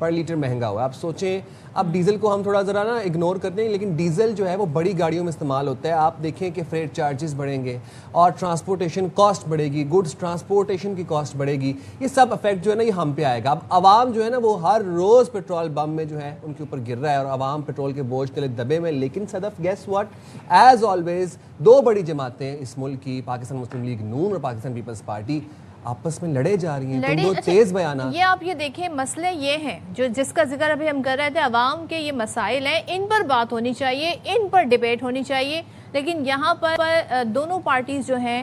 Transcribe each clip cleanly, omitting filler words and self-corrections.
پر letter مہنگا ہوا ہے. آپ سوچیں اب ڈیزل کو ہم تھوڑا ذرا نا اگنور کرتے ہیں, لیکن ڈیزل جو ہے وہ بڑی گاڑیوں میں استعمال ہوتا ہے. آپ دیکھیں کہ فریٹ چارجز بڑھیں گے اور ٹرانسپورٹیشن کاسٹ بڑھے گی, گڈس ٹرانسپورٹیشن کی کاسٹ بڑھے گی. یہ سب افیکٹ جو ہے نا یہ ہم پہ آئے گا. اب عوام جو ہے نا وہ ہر روز پیٹرول بم میں جو ہے ان کے اوپر گر رہا ہے اور عوام پیٹرول کے بوجھ تلے دبے میں. لیکن صدف گیس واٹ, ایز آلویز دو بڑی جماعتیں اس ملک کی, پاکستان مسلم لیگ نون اور پاکستان پیپلز پارٹی, آپس میں لڑے جا رہی ہیں. دو تیز بیانات. یہ آپ یہ دیکھیں مسئلے یہ ہیں جس کا ذکر ابھی ہم کر رہے تھے, عوام کے یہ مسائل ہیں, ان پر بات ہونی چاہیے, ان پر ڈیبیٹ ہونی چاہیے. لیکن یہاں پر دونوں پارٹیز جو ہیں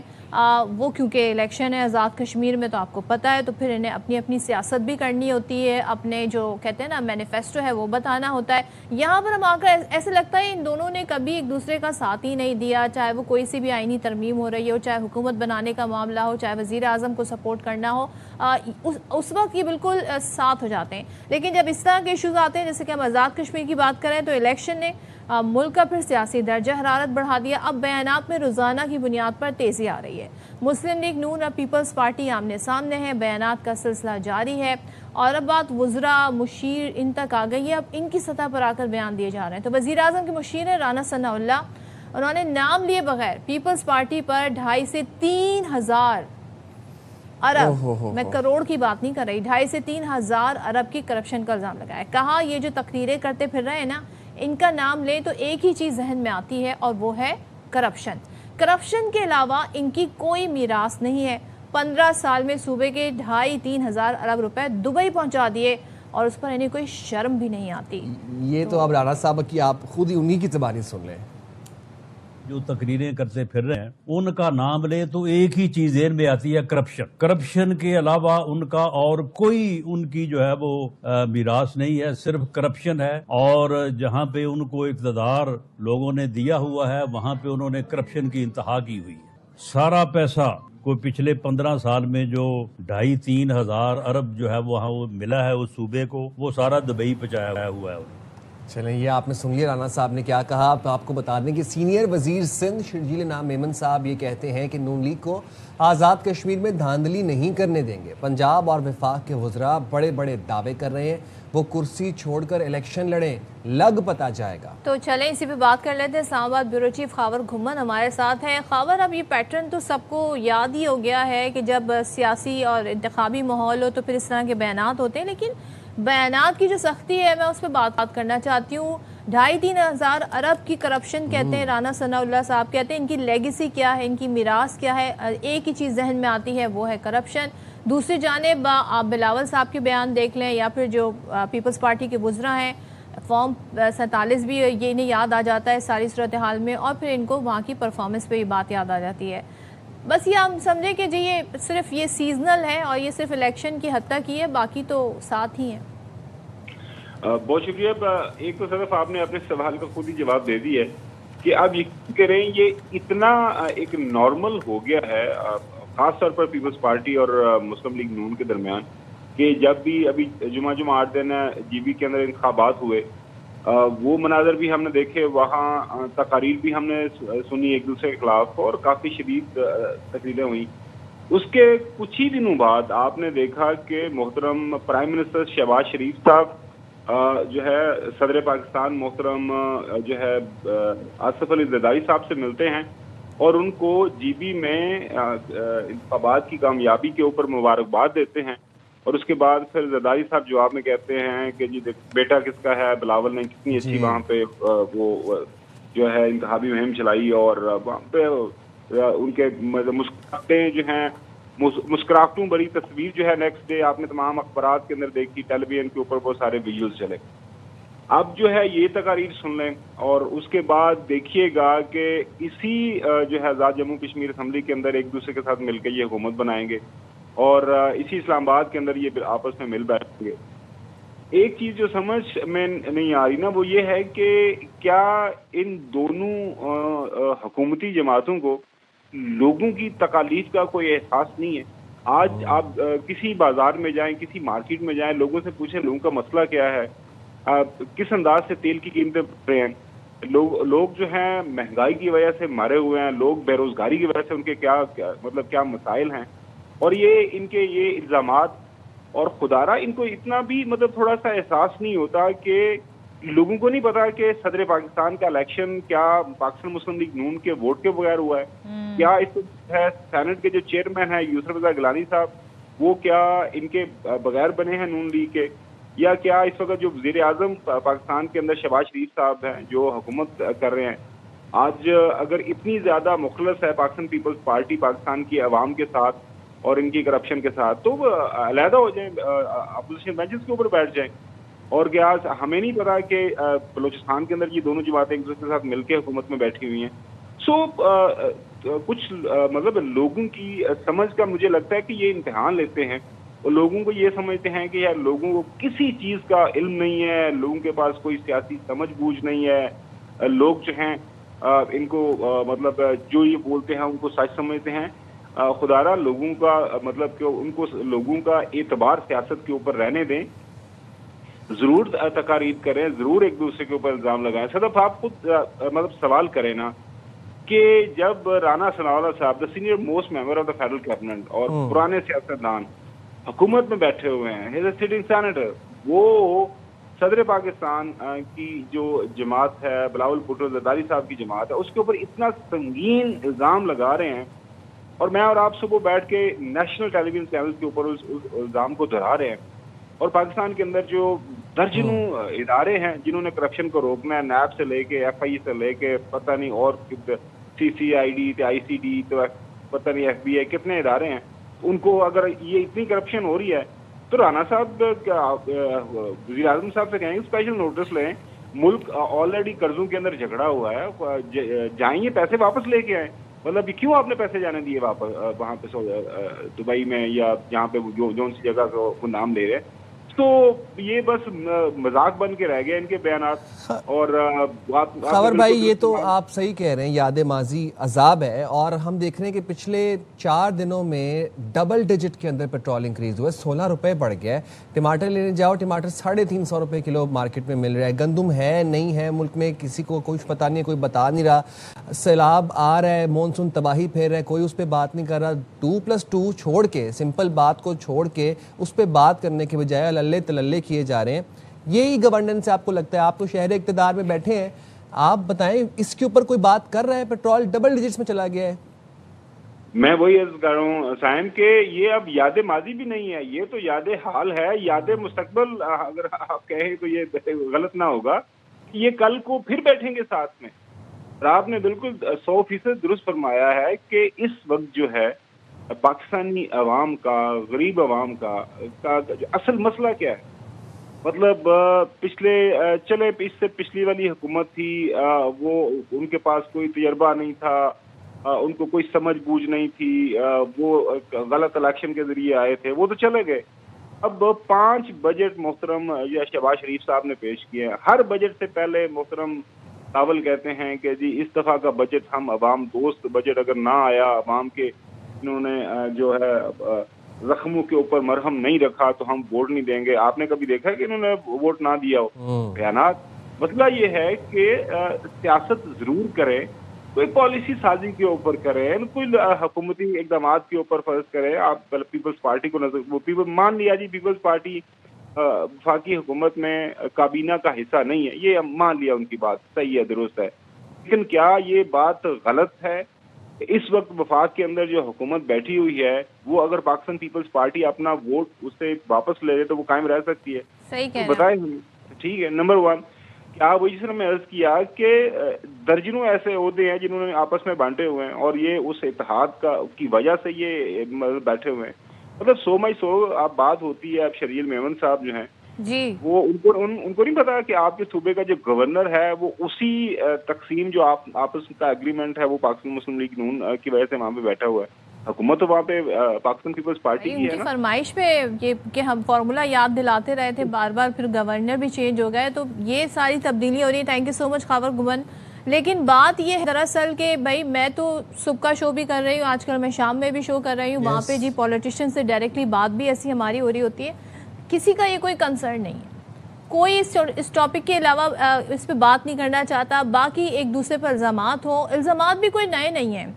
وہ کیونکہ الیکشن ہے آزاد کشمیر میں تو آپ کو پتہ ہے, تو پھر انہیں اپنی اپنی سیاست بھی کرنی ہوتی ہے, اپنے جو کہتے ہیں نا مینیفیسٹو ہے وہ بتانا ہوتا ہے. یہاں پر ہم آ کر ایسے لگتا ہے ان دونوں نے کبھی ایک دوسرے کا ساتھ ہی نہیں دیا, چاہے وہ کوئی سی بھی آئینی ترمیم ہو رہی ہو, چاہے حکومت بنانے کا معاملہ ہو, چاہے وزیر اعظم کو سپورٹ کرنا ہو, اس وقت یہ بالکل ساتھ ہو جاتے ہیں. لیکن جب اس طرح کے ایشوز آتے ہیں, جیسے کہ ہم آزاد کشمیر کی بات کریں, تو الیکشن نے ملک کا پھر سیاسی درجہ حرارت بڑھا دیا. اب بیانات میں روزانہ کی بنیاد پر تیزی آ رہی ہے. مسلم لیگ نون اور پیپلز پارٹی آمنے سامنے ہیں, بیانات کا سلسلہ جاری ہے, اور اب بات وزراء مشیر ان تک آ گئی ہے. اب ان کی سطح پر آ کر بیان دیے جا رہے ہیں. تو وزیر اعظم کے مشیر ہیں رانا ثناء اللہ, انہوں نے نام لیے بغیر پیپلز پارٹی پر 2.5 سے 3 ہزار ارب, میں کروڑ کی بات نہیں کر رہی, 2.5 سے 3 ہزار ارب کی کرپشن کا الزام لگایا. کہا یہ جو تقریریں کرتے پھر رہے ہیں نا, ان کا نام لیں تو ایک ہی چیز ذہن میں آتی ہے, اور وہ ہے کرپشن. کرپشن کے علاوہ ان کی کوئی میراث نہیں ہے. 15 سال میں صوبے کے 2.5-3 ہزار ارب روپے دبئی پہنچا دیے, اور اس پر انہیں کوئی شرم بھی نہیں آتی. یہ تو اب رانا صاحب کی آپ خود ہی انہی کی زبانی سن لیں. جو تقریریں کرتے پھر رہے ہیں ان کا نام لے تو ایک ہی چیز ذہن میں آتی ہے, کرپشن. کرپشن کے علاوہ ان کا اور کوئی ان کی جو ہے وہ میراث نہیں ہے, صرف کرپشن ہے. اور جہاں پہ ان کو اقتدار لوگوں نے دیا ہوا ہے وہاں پہ انہوں نے کرپشن کی انتہا کی ہوئی ہے. سارا پیسہ کوئی پچھلے 15 سال میں جو 2.5-3 ہزار ارب جو ہے وہاں وہ ملا ہے اس صوبے کو, وہ سارا دبئی پہنچایا ہوا ہے. چلیں یہ آپ نے سن لیا رانا صاحب نے کیا کہا. آپ کو بتا دیں کہ سینئر وزیر سندھ شرجیل نام میمن صاحب یہ کہتے ہیں کہ نون لیگ کو آزاد کشمیر میں دھاندلی نہیں کرنے دیں گے. پنجاب اور وفاق کے وزراء بڑے بڑے دعوے کر رہے ہیں, وہ کرسی چھوڑ کر الیکشن لڑیں, لگ پتا جائے گا. تو چلیں اسی پہ بات کر لیتے ہیں. اسلام آباد بیورو چیف خاور گھمن ہمارے ساتھ ہیں. خاور, اب یہ پیٹرن تو سب کو یاد ہی ہو گیا ہے کہ جب سیاسی اور انتخابی ماحول ہو تو پھر اس طرح کے بیانات ہوتے ہیں, لیکن بیانات کی جو سختی ہے میں اس پہ بات کرنا چاہتی ہوں. 2.5-3 ہزار ارب کی کرپشن کہتے ہیں رانا ثناء اللہ صاحب, کہتے ہیں ان کی لیگیسی کیا ہے, ان کی میراث کیا ہے, ایک ہی چیز ذہن میں آتی ہے وہ ہے کرپشن. دوسری جانب آپ بلاول صاحب کے بیان دیکھ لیں, یا پھر جو پیپلز پارٹی کے وزراء ہیں, فارم 47 بھی یہ انہیں یاد آ جاتا ہے ساری صورتحال میں, اور پھر ان کو وہاں کی پرفارمنس پہ یہ بات یاد آ جاتی ہے. بس یہ ہم سمجھیں کہ جی یہ صرف یہ سیزنل ہے اور یہ صرف الیکشن کی حد تک ہی ہے, باقی تو ساتھ ہی ہیں. بہت شکریہ. ایک تو صرف آپ نے اپنے سوال کا خود ہی جواب دے دی ہے کہ آپ یقین کریں یہ اتنا ایک نارمل ہو گیا ہے خاص طور پر پیپلز پارٹی اور مسلم لیگ نون کے درمیان, کہ جب بھی ابھی جمعہ 8 دن جی بی کے اندر انتخابات ہوئے, وہ مناظر بھی ہم نے دیکھے, وہاں تقاریر بھی ہم نے سنی ایک دوسرے کے خلاف, اور کافی شدید تقریریں ہوئیں. اس کے کچھ ہی دنوں بعد آپ نے دیکھا کہ محترم پرائم منسٹر شہباز شریف صاحب جو ہے صدر پاکستان محترم جو ہے آصف علی زرداری صاحب سے ملتے ہیں, اور ان کو جی بی میں انتخابات کی کامیابی کے اوپر مبارکباد دیتے ہیں. اور اس کے بعد پھر زرداری صاحب جواب میں کہتے ہیں کہ جی بیٹا کس کا ہے, بلاول نے کتنی اچھی وہاں پہ وہ جو ہے انتخابی مہم چلائی, اور وہاں پہ ان کے مسکراہٹیں جو ہیں, مسکراہٹوں بڑی تصویر جو ہے نیکسٹ ڈے آپ نے تمام اخبارات کے اندر دیکھی, ٹیلی ویژن کے اوپر بہت سارے ویڈیوز چلے. اب جو ہے یہ تقاریر سن لیں, اور اس کے بعد دیکھیے گا کہ اسی جو ہے آزاد جموں کشمیر اسمبلی کے اندر ایک دوسرے کے ساتھ مل کے یہ حکومت بنائیں گے, اور اسی اسلام آباد کے اندر یہ آپس میں مل بیٹھیں گے. ایک چیز جو سمجھ میں نہیں آ رہی نا, وہ یہ ہے کہ کیا ان دونوں حکومتی جماعتوں کو لوگوں کی تکالیف کا کوئی احساس نہیں ہے. آج آپ کسی بازار میں جائیں, کسی مارکیٹ میں جائیں, لوگوں سے پوچھیں لوگوں کا مسئلہ کیا ہے, کس انداز سے تیل کی قیمتیں بڑھ رہے ہیں, لوگ جو ہیں مہنگائی کی وجہ سے مارے ہوئے ہیں, لوگ بے روزگاری کی وجہ سے ان کے کیا مسائل ہیں. اور یہ ان کے یہ الزامات اور خدارہ ان کو اتنا بھی مطلب تھوڑا سا احساس نہیں ہوتا کہ لوگوں کو نہیں پتا کہ صدر پاکستان کا الیکشن کیا پاکستان مسلم لیگ نون کے ووٹ کے بغیر ہوا ہے, کیا اس ہے سینٹ کے جو چیئرمین ہیں یوسف رضا گیلانی صاحب وہ کیا ان کے بغیر بنے ہیں نون لیگ کے, یا کیا اس وقت جو وزیر اعظم پاکستان کے اندر شہباز شریف صاحب ہیں جو حکومت کر رہے ہیں آج, اگر اتنی زیادہ مخلص ہے پاکستان پیپلز پارٹی پاکستان کی عوام کے ساتھ اور ان کی کرپشن کے ساتھ, تو وہ علیحدہ ہو جائیں, اپوزیشن بینچز کے اوپر بیٹھ جائیں. اور کیا ہمیں نہیں پتا کہ بلوچستان کے اندر یہ دونوں جماعتیں ایک دوسرے کے ساتھ مل کے حکومت میں بیٹھی ہوئی ہیں. سو کچھ مطلب لوگوں کی سمجھ کا مجھے لگتا ہے کہ یہ امتحان لیتے ہیں اور لوگوں کو یہ سمجھتے ہیں کہ یار لوگوں کو کسی چیز کا علم نہیں ہے, لوگوں کے پاس کوئی سیاسی سمجھ بوجھ نہیں ہے, لوگ جو ہیں ان کو مطلب جو یہ بولتے ہیں ان کو سچ سمجھتے ہیں. خدارہ لوگوں کا مطلب کہ ان کو لوگوں کا اعتبار سیاست کے اوپر رہنے دیں, ضرور تقاریر کریں, ضرور ایک دوسرے کے اوپر الزام لگائیں. صدف آپ خود مطلب سوال کریں نا کہ جب رانا ثناءاللہ صاحب the senior most member of the federal cabinet اور پرانے سیاستدان حکومت میں بیٹھے ہوئے ہیں, ہی از اے سٹنگ سینیٹر, وہ صدر پاکستان کی جو جماعت ہے بلاول بھٹو زرداری صاحب کی جماعت ہے اس کے اوپر اتنا سنگین الزام لگا رہے ہیں, اور میں اور آپ صبح بیٹھ کے نیشنل ٹیلی ویژن چینل کے اوپر اس الزام کو دہرا رہے ہیں. اور پاکستان کے اندر جو درجنوں ادارے ہیں جنہوں نے کرپشن کو روکنا ہے, نیب سے لے کے ایف آئی سے لے کے پتہ نہیں اور سی سی I D I C D تو پتہ نہیں ایف بی آئی, کتنے ادارے ہیں, ان کو اگر یہ اتنی کرپشن ہو رہی ہے تو رانا صاحب وزیر اعظم صاحب سے کہیں گے اسپیشل نوٹس لیں, ملک آلریڈی قرضوں کے اندر جھگڑا ہوا ہے, جائیں یہ پیسے واپس لے کے آئیں. مطلب کیوں آپ نے پیسے جانے دیے واپس وہاں پہ دبئی میں یا جہاں پہ جو سی جگہ کو نام لے رہے, تو یہ بس مذاق بن کے رہ گئے ان کے بیانات. اور خاور بھائی یہ تو آپ صحیح کہہ رہے ہیں, یاد ماضی عذاب ہے, اور ہم دیکھ رہے ہیں کہ پچھلے 4 دنوں میں ڈبل ڈیجٹ کے اندر پیٹرول انکریز ہوا ہے, 16 روپے بڑھ گیا ہے. ٹماٹر لینے جاؤ, ٹماٹر 350 روپے کلو مارکیٹ میں مل رہا ہے. گندم ہے نہیں ہے ملک میں کسی کو کچھ پتہ نہیں ہے, کوئی بتا نہیں رہا. سیلاب آ رہا ہے, مونسون تباہی پھیر رہا ہے, کوئی اس پہ بات نہیں کر رہا. 2+2 چھوڑ کے, سمپل بات کو چھوڑ کے اس پہ بات کرنے کے بجائے للے تللے کیے جا رہے ہیں. یہی گورننس آپ کو لگتا ہے؟ آپ تو شہر اقتدار میں بیٹھے ہیں, آپ بتائیں اس کے اوپر کوئی بات کر رہا ہے؟ پیٹرول ڈبل ڈیجٹس میں چلا گیا ہے. میں وہی عرض کر رہا ہوں سائم کہ یہ اب یاد ماضی بھی نہیں ہے, یہ تو یاد حال ہے, یاد مستقبل اگر آپ کہیں تو یہ غلط نہ ہوگا. یہ کل کو پھر بیٹھیں گے ساتھ میں. آپ نے بالکل 100% درست فرمایا ہے کہ اس وقت جو ہے پاکستانی عوام کا, غریب عوام کا جو اصل مسئلہ کیا ہے. مطلب چلے اس سے پچھلی والی حکومت تھی, وہ ان کے پاس کوئی تجربہ نہیں تھا, ان کو کوئی سمجھ بوجھ نہیں تھی, وہ غلط الیکشن کے ذریعے آئے تھے, وہ تو چلے گئے. اب 5 بجٹ محترم یا شہباز شریف صاحب نے پیش کیے ہیں. ہر بجٹ سے پہلے محترم تاول کہتے ہیں کہ جی اس دفعہ کا بجٹ ہم عوام دوست بجٹ اگر نہ آیا, عوام کے انہوں نے جو ہے زخموں کے اوپر مرہم نہیں رکھا تو ہم ووٹ نہیں دیں گے. آپ نے کبھی دیکھا ہے کہ انہوں نے ووٹ نہ دیا ہو؟ بیانات. مسئلہ یہ ہے کہ سیاست ضرور کرے, کوئی پالیسی سازی کے اوپر کرے, کوئی حکومتی اقدامات کے اوپر فرض کرے. آپ پیپلز پارٹی کو نظر مان لیا جی پیپلز پارٹی وفاقی حکومت میں کابینہ کا حصہ نہیں ہے, یہ مان لیا ان کی بات صحیح ہے, درست ہے. لیکن کیا یہ بات غلط ہے؟ اس وقت وفاق کے اندر جو حکومت بیٹھی ہوئی ہے وہ اگر پاکستان پیپلز پارٹی اپنا ووٹ اس سے واپس لے لے تو وہ قائم رہ سکتی ہے؟ صحیح کہہ رہے ہیں. بتائیں ہمیں. ٹھیک ہے, نمبر 1 کیا وہی جس نے میں عرض کیا کہ درجنوں ایسے عہدے ہیں جنہوں نے آپس میں بانٹے ہوئے ہیں اور یہ اس اتحاد کی وجہ سے یہ بیٹھے ہوئے ہیں. مطلب 100 آپ بات ہوتی ہے. اب شریل میمن صاحب جو ہیں جی, وہ ان کو نہیں پتا کہ آپ کے صوبے کا جو گورنر ہے وہ اسی تقسیم جو آپس کا اگریمنٹ ہے وہ پاکستان مسلم لیگ نون کی وجہ سے وہاں پہ بیٹھا ہوا ہے. حکومت تو وہاں پہ پاکستان پیپلز پارٹی کی ہے نا. فرمائش پہ یہ کہ ہم فارمولا یاد دلاتے رہے تھے بار بار, پھر گورنر بھی چینج ہو گئے, تو یہ ساری تبدیلی ہو رہی ہے. تھینک یو سو مچ خاور گمن. لیکن بات یہ ہے دراصل کہ بھائی میں تو صبح کا شو بھی کر رہی ہوں, آج کل میں شام میں بھی شو کر رہی ہوں, وہاں پہ جی پولیٹیشین سے ڈائریکٹلی بات بھی ایسی ہماری ہو رہی ہوتی ہے. کسی کا یہ کوئی کنسرن نہیں ہے, کوئی اس ٹاپک کے علاوہ اس پہ بات نہیں کرنا چاہتا. باقی ایک دوسرے پر الزامات ہوں, الزامات بھی کوئی نئے نہیں ہیں.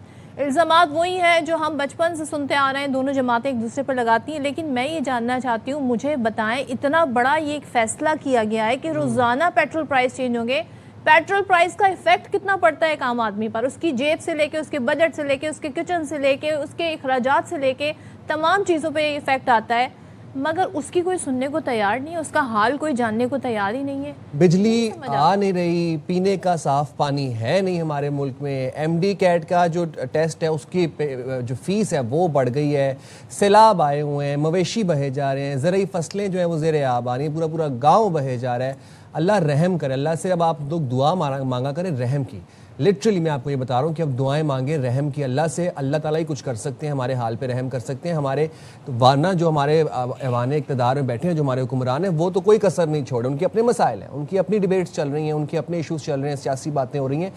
الزامات وہی ہیں جو ہم بچپن سے سنتے آ رہے ہیں، دونوں جماعتیں ایک دوسرے پر لگاتی ہیں. لیکن میں یہ جاننا چاہتی ہوں، مجھے بتائیں اتنا بڑا یہ ایک فیصلہ کیا گیا ہے کہ روزانہ پیٹرول پرائس چینج ہوں گے. پیٹرول پرائس کا ایفیکٹ کتنا پڑتا ہے ایک عام آدمی پر، اس کی جیب سے لے کے، اس کے بجٹ سے لے کے، اس کے کچن سے لے کے، اس کے اخراجات سے لے کے تمام چیزوں پہ یہ ایفیکٹ آتا ہے. مگر اس کی کوئی سننے کو تیار نہیں ہے، اس کا حال کوئی جاننے کو تیار ہی نہیں ہے. بجلی آ نہیں رہی، پینے کا صاف پانی ہے نہیں ہمارے ملک میں، ایم ڈی کیٹ کا جو ٹیسٹ ہے اس کی جو فیس ہے وہ بڑھ گئی ہے، سیلاب آئے ہوئے ہیں، مویشی بہے جا رہے ہیں، زرعی فصلیں جو ہیں وہ زیر آب آ رہی ہیں، پورا گاؤں بہے جا رہا ہے. اللہ رحم کرے. اللہ سے اب آپ لوگ دعا مانگا کریں رحم کی. لٹرلی میں آپ کو یہ بتا رہا ہوں کہ اب دعائیں مانگیں رحم کی اللہ سے. اللہ تعالیٰ ہی کچھ کر سکتے ہیں، ہمارے حال پہ رحم کر سکتے ہیں. ہمارے ورنہ جو ہمارے ایوان اقتدار میں بیٹھے ہیں، جو ہمارے حکمران ہیں، وہ تو کوئی کسر نہیں چھوڑے. ان کے اپنے مسائل ہیں، ان کی اپنی ڈیبیٹس چل رہی ہیں، ان کے اپنے ایشوز چل رہے ہیں، سیاسی باتیں ہو رہی ہیں.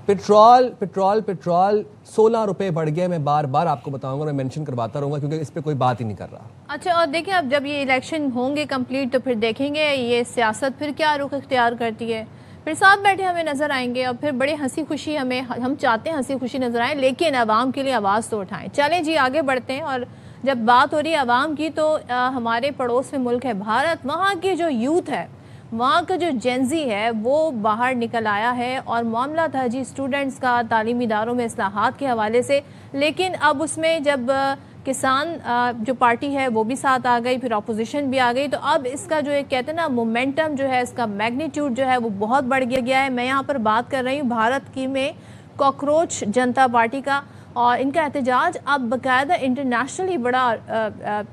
پیٹرول 16 روپے بڑھ گئے. میں بار بار آپ کو بتاؤں گا، میں مینشن کرواتا رہوں گا کیونکہ اس پہ کوئی بات ہی نہیں کر رہا. اچھا، اور دیکھیں اب جب یہ الیکشن ہوں گے کمپلیٹ تو پھر دیکھیں گے یہ سیاست پھر کیا رخ اختیار کرتی ہے. پھر ساتھ بیٹھے ہمیں نظر آئیں گے اور پھر بڑے ہنسی خوشی ہم چاہتے ہیں ہنسی خوشی نظر آئیں، لیکن عوام کے لیے آواز تو اٹھائیں. چلیں جی آگے بڑھتے ہیں. اور جب بات ہو رہی ہے عوام کی تو ہمارے پڑوس میں ملک ہے بھارت، وہاں کی جو یوتھ ہے، وہاں کا جو جینزی ہے وہ باہر نکل آیا ہے. اور معاملہ تھا جی اسٹوڈنٹس کا، تعلیمی اداروں میں اصلاحات کے حوالے سے. لیکن اب اس میں جب کسان جو پارٹی ہے وہ بھی ساتھ آ گئی، پھر اپوزیشن بھی آ گئی، تو اب اس کا جو ایک کہتے ہیں نا مومنٹم جو ہے، اس کا میگنیٹیوڈ جو ہے وہ بہت بڑھ گیا ہے. میں یہاں پر بات کر رہی ہوں بھارت کی میں کاکروچ جنتا پارٹی کا. اور ان کا احتجاج اب باقاعدہ انٹرنیشنلی بڑا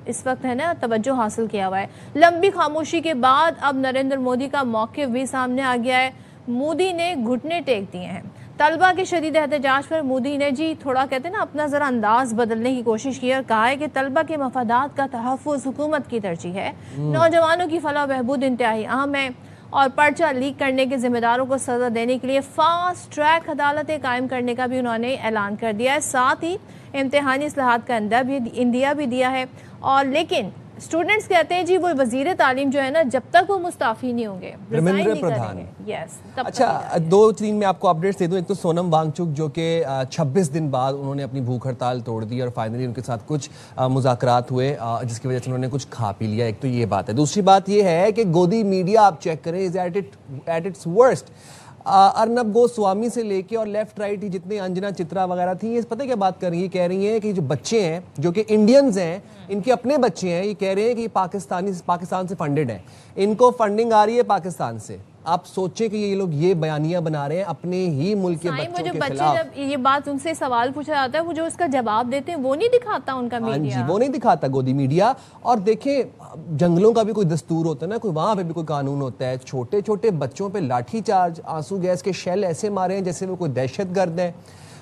اس وقت ہے نا توجہ حاصل کیا ہوا ہے. لمبی خاموشی کے بعد اب نریندر مودی کا موقف بھی سامنے آ گیا ہے. مودی نے گھٹنے ٹیک دیے ہیں. طلبہ کے شدید احتجاج پر مودی نے جی تھوڑا کہتے ہیں نا اپنا ذرا انداز بدلنے کی کوشش کی اور کہا ہے کہ طلبہ کے مفادات کا تحفظ حکومت کی ترجیح ہے. نوجوانوں کی فلاح و بہبود انتہائی اہم ہے اور پرچہ لیک کرنے کے ذمہ داروں کو سزا دینے کے لیے فاسٹ ٹریک عدالتیں قائم کرنے کا بھی انہوں نے اعلان کر دیا ہے. ساتھ ہی امتحانی اصلاحات کا اندیا بھی دیا ہے. اور لیکن اسٹوڈنٹس کہتے ہیں جی وہ وزیر تعلیم جو ہے نا جب تک وہ مستعفی نہیں ہوں گے، دھرمیندر پردھان. اچھا 2-3 میں آپ کو اپڈیٹس دے دوں. ایک تو سونم وانگ چک جو کہ 26 دن بعد انہوں نے اپنی بھوک ہڑتال توڑ دی اور فائنلی ان کے ساتھ کچھ مذاکرات ہوئے جس کی وجہ سے انہوں نے کچھ کھا پی لیا. ایک تو یہ بات ہے. دوسری بات یہ ہے کہ گودی میڈیا آپ چیک کریں is at its worst. Arnab Goswami سے لے کے اور لیفٹ رائٹ ہی جتنے انجنا چترا وغیرہ تھیں، یہ پتہ کیا بات کر رہی ہیں؟ کہہ رہی ہیں کہ جو بچے ہیں جو کہ انڈینز ہیں، ان کے اپنے بچے ہیں، یہ کہہ رہے ہیں کہ یہ پاکستان سے فنڈڈ ہیں، ان کو فنڈنگ آ رہی ہے پاکستان سے. آپ سوچیں کہ یہ لوگ یہ بیانیاں بنا رہے ہیں اپنے ہی ملک کے بچوں کے خلاف. جب یہ بات ان سے سوال پوچھا جاتا ہے وہ جو اس کا جواب دیتے ہیں وہ نہیں دکھاتا ان کا میڈیا. جی وہ نہیں دکھاتا گودی میڈیا. اور دیکھیں جنگلوں کا بھی کوئی دستور ہوتا ہے نا، کوئی وہاں پہ بھی کوئی قانون ہوتا ہے. چھوٹے چھوٹے بچوں پہ لاٹھی چارج، آنسو گیس کے شیل ایسے مارے ہیں جیسے وہ کوئی دہشت گرد ہیں.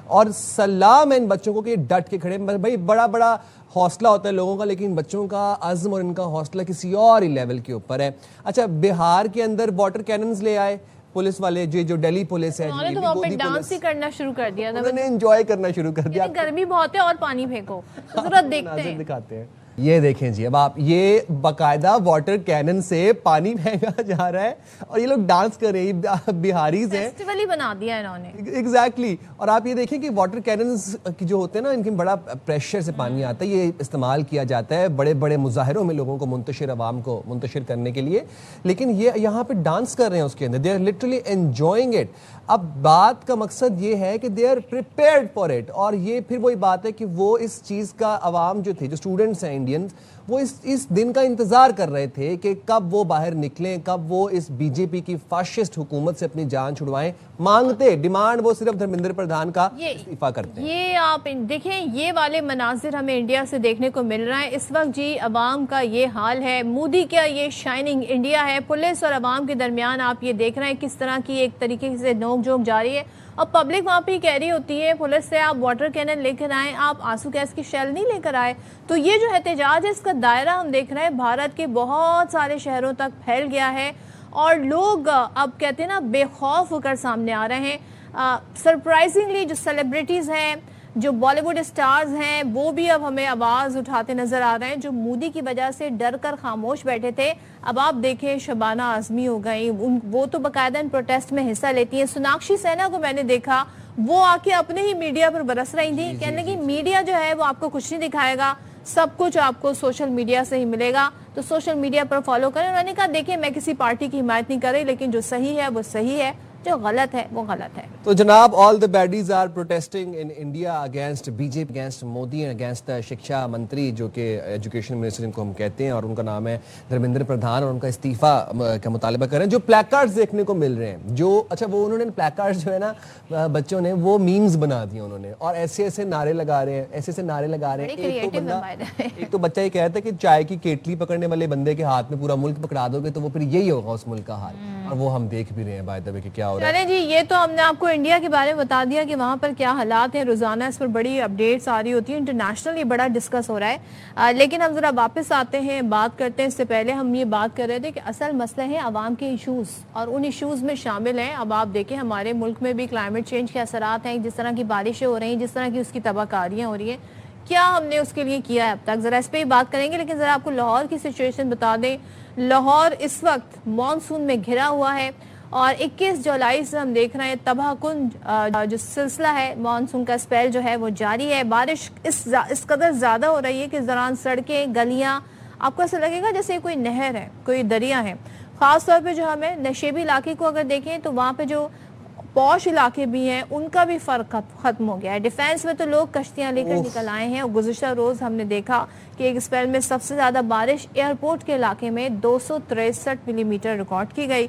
اور سلام ہے ان بچوں کو کہ ڈٹ کے کھڑے. بھائی بڑا حوصلہ ہوتا ہے لوگوں کا، لیکن بچوں کا عزم اور ان کا حوصلہ کسی اور ہی لیول کے اوپر ہے. اچھا بہار کے اندر واٹر کیننز لے آئے پولیس والے، جو ڈیلی پولیس ہے، انہوں نے تو وہاں پہ ڈانس ہی کرنا شروع کر دیا تھا. انہوں نے انجوائے کرنا شروع کر دیا. گرمی بہت ہے اور پانی پھینکو، ضرورت دیکھتے ہیں. دکھاتے ہیں. یہ دیکھیں جی اب آپ، یہ باقاعدہ واٹر کینن سے پانی پھینکا جا رہا ہے اور یہ لوگ ڈانس کر رہے ہیں. بہاریز ہیں، فیسٹیول ہی بنا دیا انہوں نے. ایگزیکٹلی. اور آپ یہ دیکھیں کہ واٹر کیننز کی جو ہوتے ہیں نا، ان کی بڑا پریشر سے پانی آتا ہے، یہ استعمال کیا جاتا ہے بڑے بڑے مظاہروں میں لوگوں کو عوام کو منتشر کرنے کے لیے. لیکن یہ یہاں پہ ڈانس کر رہے ہیں اس کے اندر. They are literally enjoying it. اب بات کا مقصد یہ ہے کہ they are prepared for it. اور یہ پھر وہی بات ہے کہ وہ اس چیز کا عوام جو تھے، جو اسٹوڈنٹس ہیں انڈینز، وہ اس دن کا انتظار کر رہے تھے کہ کب وہ باہر نکلیں، کب وہ اس بی جے پی کی فاشسٹ حکومت سے اپنی جان چھڑوائیں. مانگتے ڈیمانڈ وہ صرف دھرمیندر پردھان کا استعفیٰ کرتے ہیں. یہ آپ دیکھیں، یہ والے مناظر ہمیں انڈیا سے دیکھنے کو مل رہا ہے اس وقت. جی عوام کا یہ حال ہے. مودی کیا یہ شائننگ انڈیا ہے؟ پولیس اور عوام کے درمیان آپ یہ دیکھ رہے ہیں کس طرح کی ایک طریقے سے نوک جھوک جاری ہے. اور پبلک وہاں پہ کہہ رہی ہوتی ہے پولیس سے آپ واٹر کینن لے کر آئیں، آپ آنسو گیس کی شیل نہیں لے کر آئے. تو یہ جو احتجاج ہے اس کا دائرہ ہم دیکھ رہے ہیں بھارت کے بہت سارے شہروں تک پھیل گیا ہے اور لوگ اب کہتے ہیں نا بے خوف ہو کر سامنے آ رہے ہیں. سرپرائزنگلی جو سیلیبریٹیز ہیں، جو بالی ووڈ اسٹارز ہیں وہ بھی اب ہمیں آواز اٹھاتے نظر آ رہے ہیں. جو مودی کی وجہ سے ڈر کر خاموش بیٹھے تھے, اب آپ دیکھیں شبانہ اعظمی ہو گئی, وہ تو باقاعدہ ان پروٹیسٹ میں حصہ لیتی ہیں. سوناکشی سینہ کو میں نے دیکھا, وہ آ کے اپنے ہی میڈیا پر برس رہی تھی, کہنے لگی میڈیا جو ہے وہ آپ کو کچھ نہیں دکھائے گا, سب کچھ آپ کو سوشل میڈیا سے ہی ملے گا, تو سوشل میڈیا پر فالو کریں. انہوں نے کہا دیکھیں میں کسی پارٹی کی حمایت نہیں کر رہی, لیکن جو صحیح ہے وہ صحیح ہے, جو غلط ہے وہ غلط ہے. تو جناب, all the baddies are protesting in India against BJP, against Modi and against شکشا منتری جو کہ ایجوکیشن منسٹر ان کو ہم کہتے ہیں, اور ان کا نام ہے دھرمیندر پردھان, اور ان کا استعفیٰ کا مطالبہ کر رہے ہیں. جو پلیکارڈز دیکھنے کو مل رہے ہیں, جو اچھا وہ انہوں نے پلیکارڈز جو ہے نا بچوں نے وہ میمز بنا دیے انہوں نے, اور ایسے ایسے نعرے لگا رہے ہیں, ایسے ایسے نعرے لگا رہے ہیں. ایک تو بچہ یہ کہتا ہے کہ چائے کی کیٹلی پکڑنے والے بندے کے ہاتھ میں پورا ملک پکڑا دو گے تو وہ پھر یہی ہوگا اس ملک کا حال, اور وہ ہم دیکھ بھی رہے ہیں بائی دا وے کہ کیا ہو رہا ہے. چلیں جی, یہ تو ہم نے آپ کو انڈیا کے بارے میں بتا دیا کہ وہاں پر کیا حالات ہیں, روزانہ اس پر بڑی اپڈیٹس آ رہی ہوتی ہیں, انٹرنیشنل یہ بڑا ڈسکس ہو رہا ہے. لیکن ہم ذرا واپس آتے ہیں, بات کرتے ہیں. اس سے پہلے ہم یہ بات کر رہے تھے کہ اصل مسئلہ ہے عوام کے ایشوز, اور ان ایشوز میں شامل ہیں, اب آپ دیکھیں ہمارے ملک میں بھی کلائمیٹ چینج کے اثرات ہیں, جس طرح کی بارشیں ہو رہی ہیں, جس طرح کی اس کی تباہ کاریاں ہو رہی ہیں, کیا ہم نے اس کے لیے کیا ہے اب تک, ذرا اس پہ ہی بات کریں گے. لیکن ذرا آپ کو لاہور کی سچویشن بتا دیں. لاہور اس وقت مانسون میں گھرا ہوا ہے, اور 21 جولائی سے ہم دیکھ رہے ہیں تباہ کن جو سلسلہ ہے مانسون کا اسپیل جو ہے وہ جاری ہے. بارش اس قدر زیادہ ہو رہی ہے کہ اس دوران سڑکیں, گلیاں, آپ کو ایسا لگے گا جیسے کوئی نہر ہے, کوئی دریا ہے. خاص طور پہ جو ہمیں نشیبی علاقے کو اگر دیکھیں تو وہاں پہ جو پوش علاقے بھی ہیں ان کا بھی فرق ختم ہو گیا ہے. ڈیفینس میں تو لوگ کشتیاں لے کر نکل آئے ہیں, اور گزشتہ روز ہم نے دیکھا کہ ایک اسپیل میں سب سے زیادہ بارش ایئرپورٹ کے علاقے میں 263 ملی میٹر ریکارڈ کی گئی.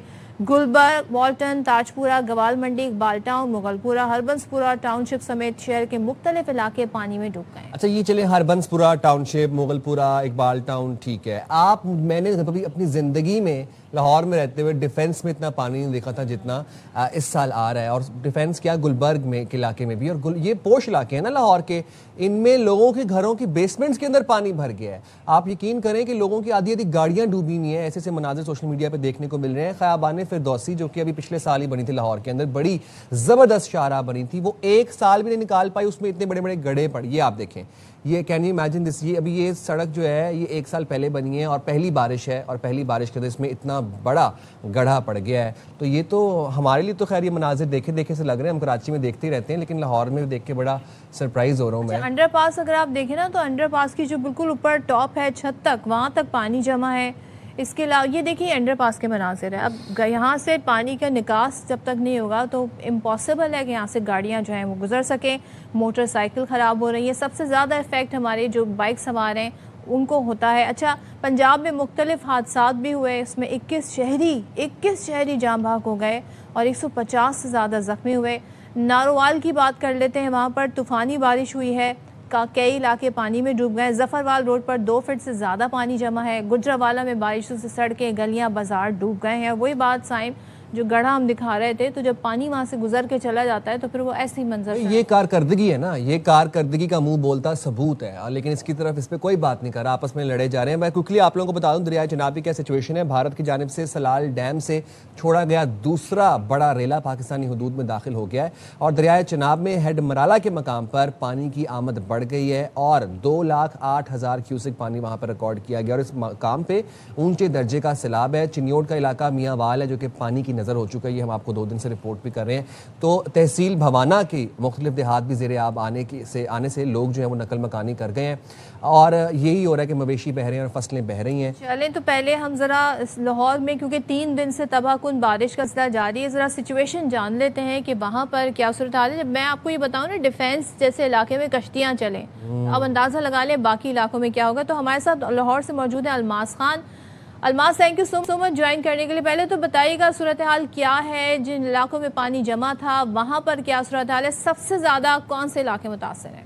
گلبرگ, والٹن, تاجپورہ, گوال منڈی, اقبال ٹاؤن, مغل ہربنس پورہ ٹاؤن شپ سمیت شہر کے مختلف علاقے پانی میں ڈوب گئے. اچھا یہ چلے ہربنس پورہ ٹاؤن شپ, مغل پورہ, اقبال ٹاؤن, ٹھیک ہے. میں نے اپنی زندگی میں لاہور میں رہتے ہوئے ڈیفینس میں اتنا پانی نہیں دیکھا تھا جتنا اس سال آ رہا ہے. اور ڈیفینس کیا, گلبرگ میں کے علاقے میں بھی, اور یہ پوش علاقے ہیں نا لاہور کے, ان میں لوگوں کے گھروں کی بیسمنٹس کے اندر پانی بھر گیا ہے. آپ یقین کریں کہ لوگوں کی آدھی گاڑیاں ڈوبی ہوئی ہیں. ایسے مناظر سوشل میڈیا پہ دیکھنے کو مل رہے ہیں. خیابان فردوسی جو کہ ابھی پچھلے سال ہی بنی تھی لاہور کے اندر, بڑی زبردست شاہراہ بنی تھی, وہ ایک سال بھی نہیں نکال پائی, اس میں اتنے بڑے بڑے گڑھے پڑ. یہ آپ دیکھیں, یہ کین یو امیجن دس, یہ ابھی یہ سڑک جو ہے یہ ایک سال پہلے بنی ہے, اور پہلی بارش ہے, اور پہلی بارش کے اندر اس میں اتنا بڑا گڑھا پڑ گیا ہے. تو یہ تو ہمارے لیے تو خیر یہ مناظر دیکھے سے لگ رہے ہیں, ہم کراچی میں دیکھتے ہی رہتے ہیں, لیکن لاہور میں دیکھ کے بڑا سرپرائز ہو رہا ہوں میں. انڈر پاس اگر آپ دیکھیں نا تو انڈر پاس کی جو بالکل اوپر ٹاپ ہے چھت تک, وہاں تک پانی جمع ہے. اس کے علاوہ یہ دیکھیے انڈر پاس کے مناظر ہے. اب یہاں سے پانی کا نکاس جب تک نہیں ہوگا تو امپاسبل ہے کہ یہاں سے گاڑیاں جو ہیں وہ گزر سکیں. موٹر سائیکل خراب ہو رہی ہے. سب سے زیادہ افیکٹ ہمارے جو بائک سوار ہیں ان کو ہوتا ہے. اچھا, پنجاب میں مختلف حادثات بھی ہوئے, اس میں 21 شہری جاں بحق ہو گئے اور 150 سے زیادہ زخمی ہوئے. ناروال کی بات کر لیتے ہیں, وہاں پر طوفانی بارش ہوئی ہے, کئی علاقے پانی میں ڈوب گئے. ظفروال روڈ پر 2 فٹ سے زیادہ پانی جمع ہے. گجرانوالہ میں بارشوں سے سڑکیں, گلیاں, بازار ڈوب گئے ہیں. وہی بات سائم جو گڑھا ہم دکھا رہے تھے, تو جب پانی وہاں سے گزر کے چلا جاتا ہے تو پھر وہ ایسی منظر. یہ کارکردگی ہے نا, یہ کارکردگی کا منہ بولتا ثبوت ہے, لیکن اس کی طرف اس پہ کوئی بات نہیں کر رہا, آپس میں لڑے جا رہے ہیں. میں کوئکلی آپ لوگوں کو بتا دوں دریائے چناب کی کیا سچویشن ہے. بھارت کی جانب سے سلال ڈیم سے چھوڑا گیا دوسرا بڑا ریلا پاکستانی حدود میں داخل ہو گیا ہے, اور دریائے چناب میں ہیڈ مرالہ کے مقام پر پانی کی آمد بڑھ گئی ہے, اور 2,08,000 کیوسک پانی وہاں پر ریکارڈ کیا گیا. اور اس مقام پہ اونچے درجے کا سیلاب ہے. چنیوٹ کا علاقہ میاں وال ہے جو کہ پانی کی نظر ہو چکا ہے, یہ ہم آپ کو 2 دن سے رپورٹ بھی کر رہے ہیں. تو تحصیل بھوانہ کی مختلف دیہات بھی زیر آب آنے سے لوگ جو ہیں وہ نقل مکانی کر گئے ہیں, اور یہی ہو رہا ہے کہ مویشی بہ رہے ہیں اور فصلیں بہ رہی ہیں. چلیں تو پہلے ہم ذرا لاہور میں, کیونکہ 3 دن سے تباہ کن بارش کا سلسلہ جاری ہے, ذرا سچویشن جان لیتے ہیں کہ وہاں پر کیا صورتحال ہے. جب میں آپ کو یہ بتاؤں نا ڈیفینس جیسے علاقے میں کشتیاں چلیں, اب اندازہ لگا لیں باقی علاقوں میں کیا ہوگا. تو ہمارے ساتھ لاہور سے موجود ہے Almas Khan. Almas, thank you so much join کرنے کے لیے. پہلے تو بتائیے گا صورتحال کیا ہے, جن علاقوں میں پانی جمع تھا وہاں پر کیا صورتحال ہے, سب سے زیادہ کون سے علاقے متاثر ہیں؟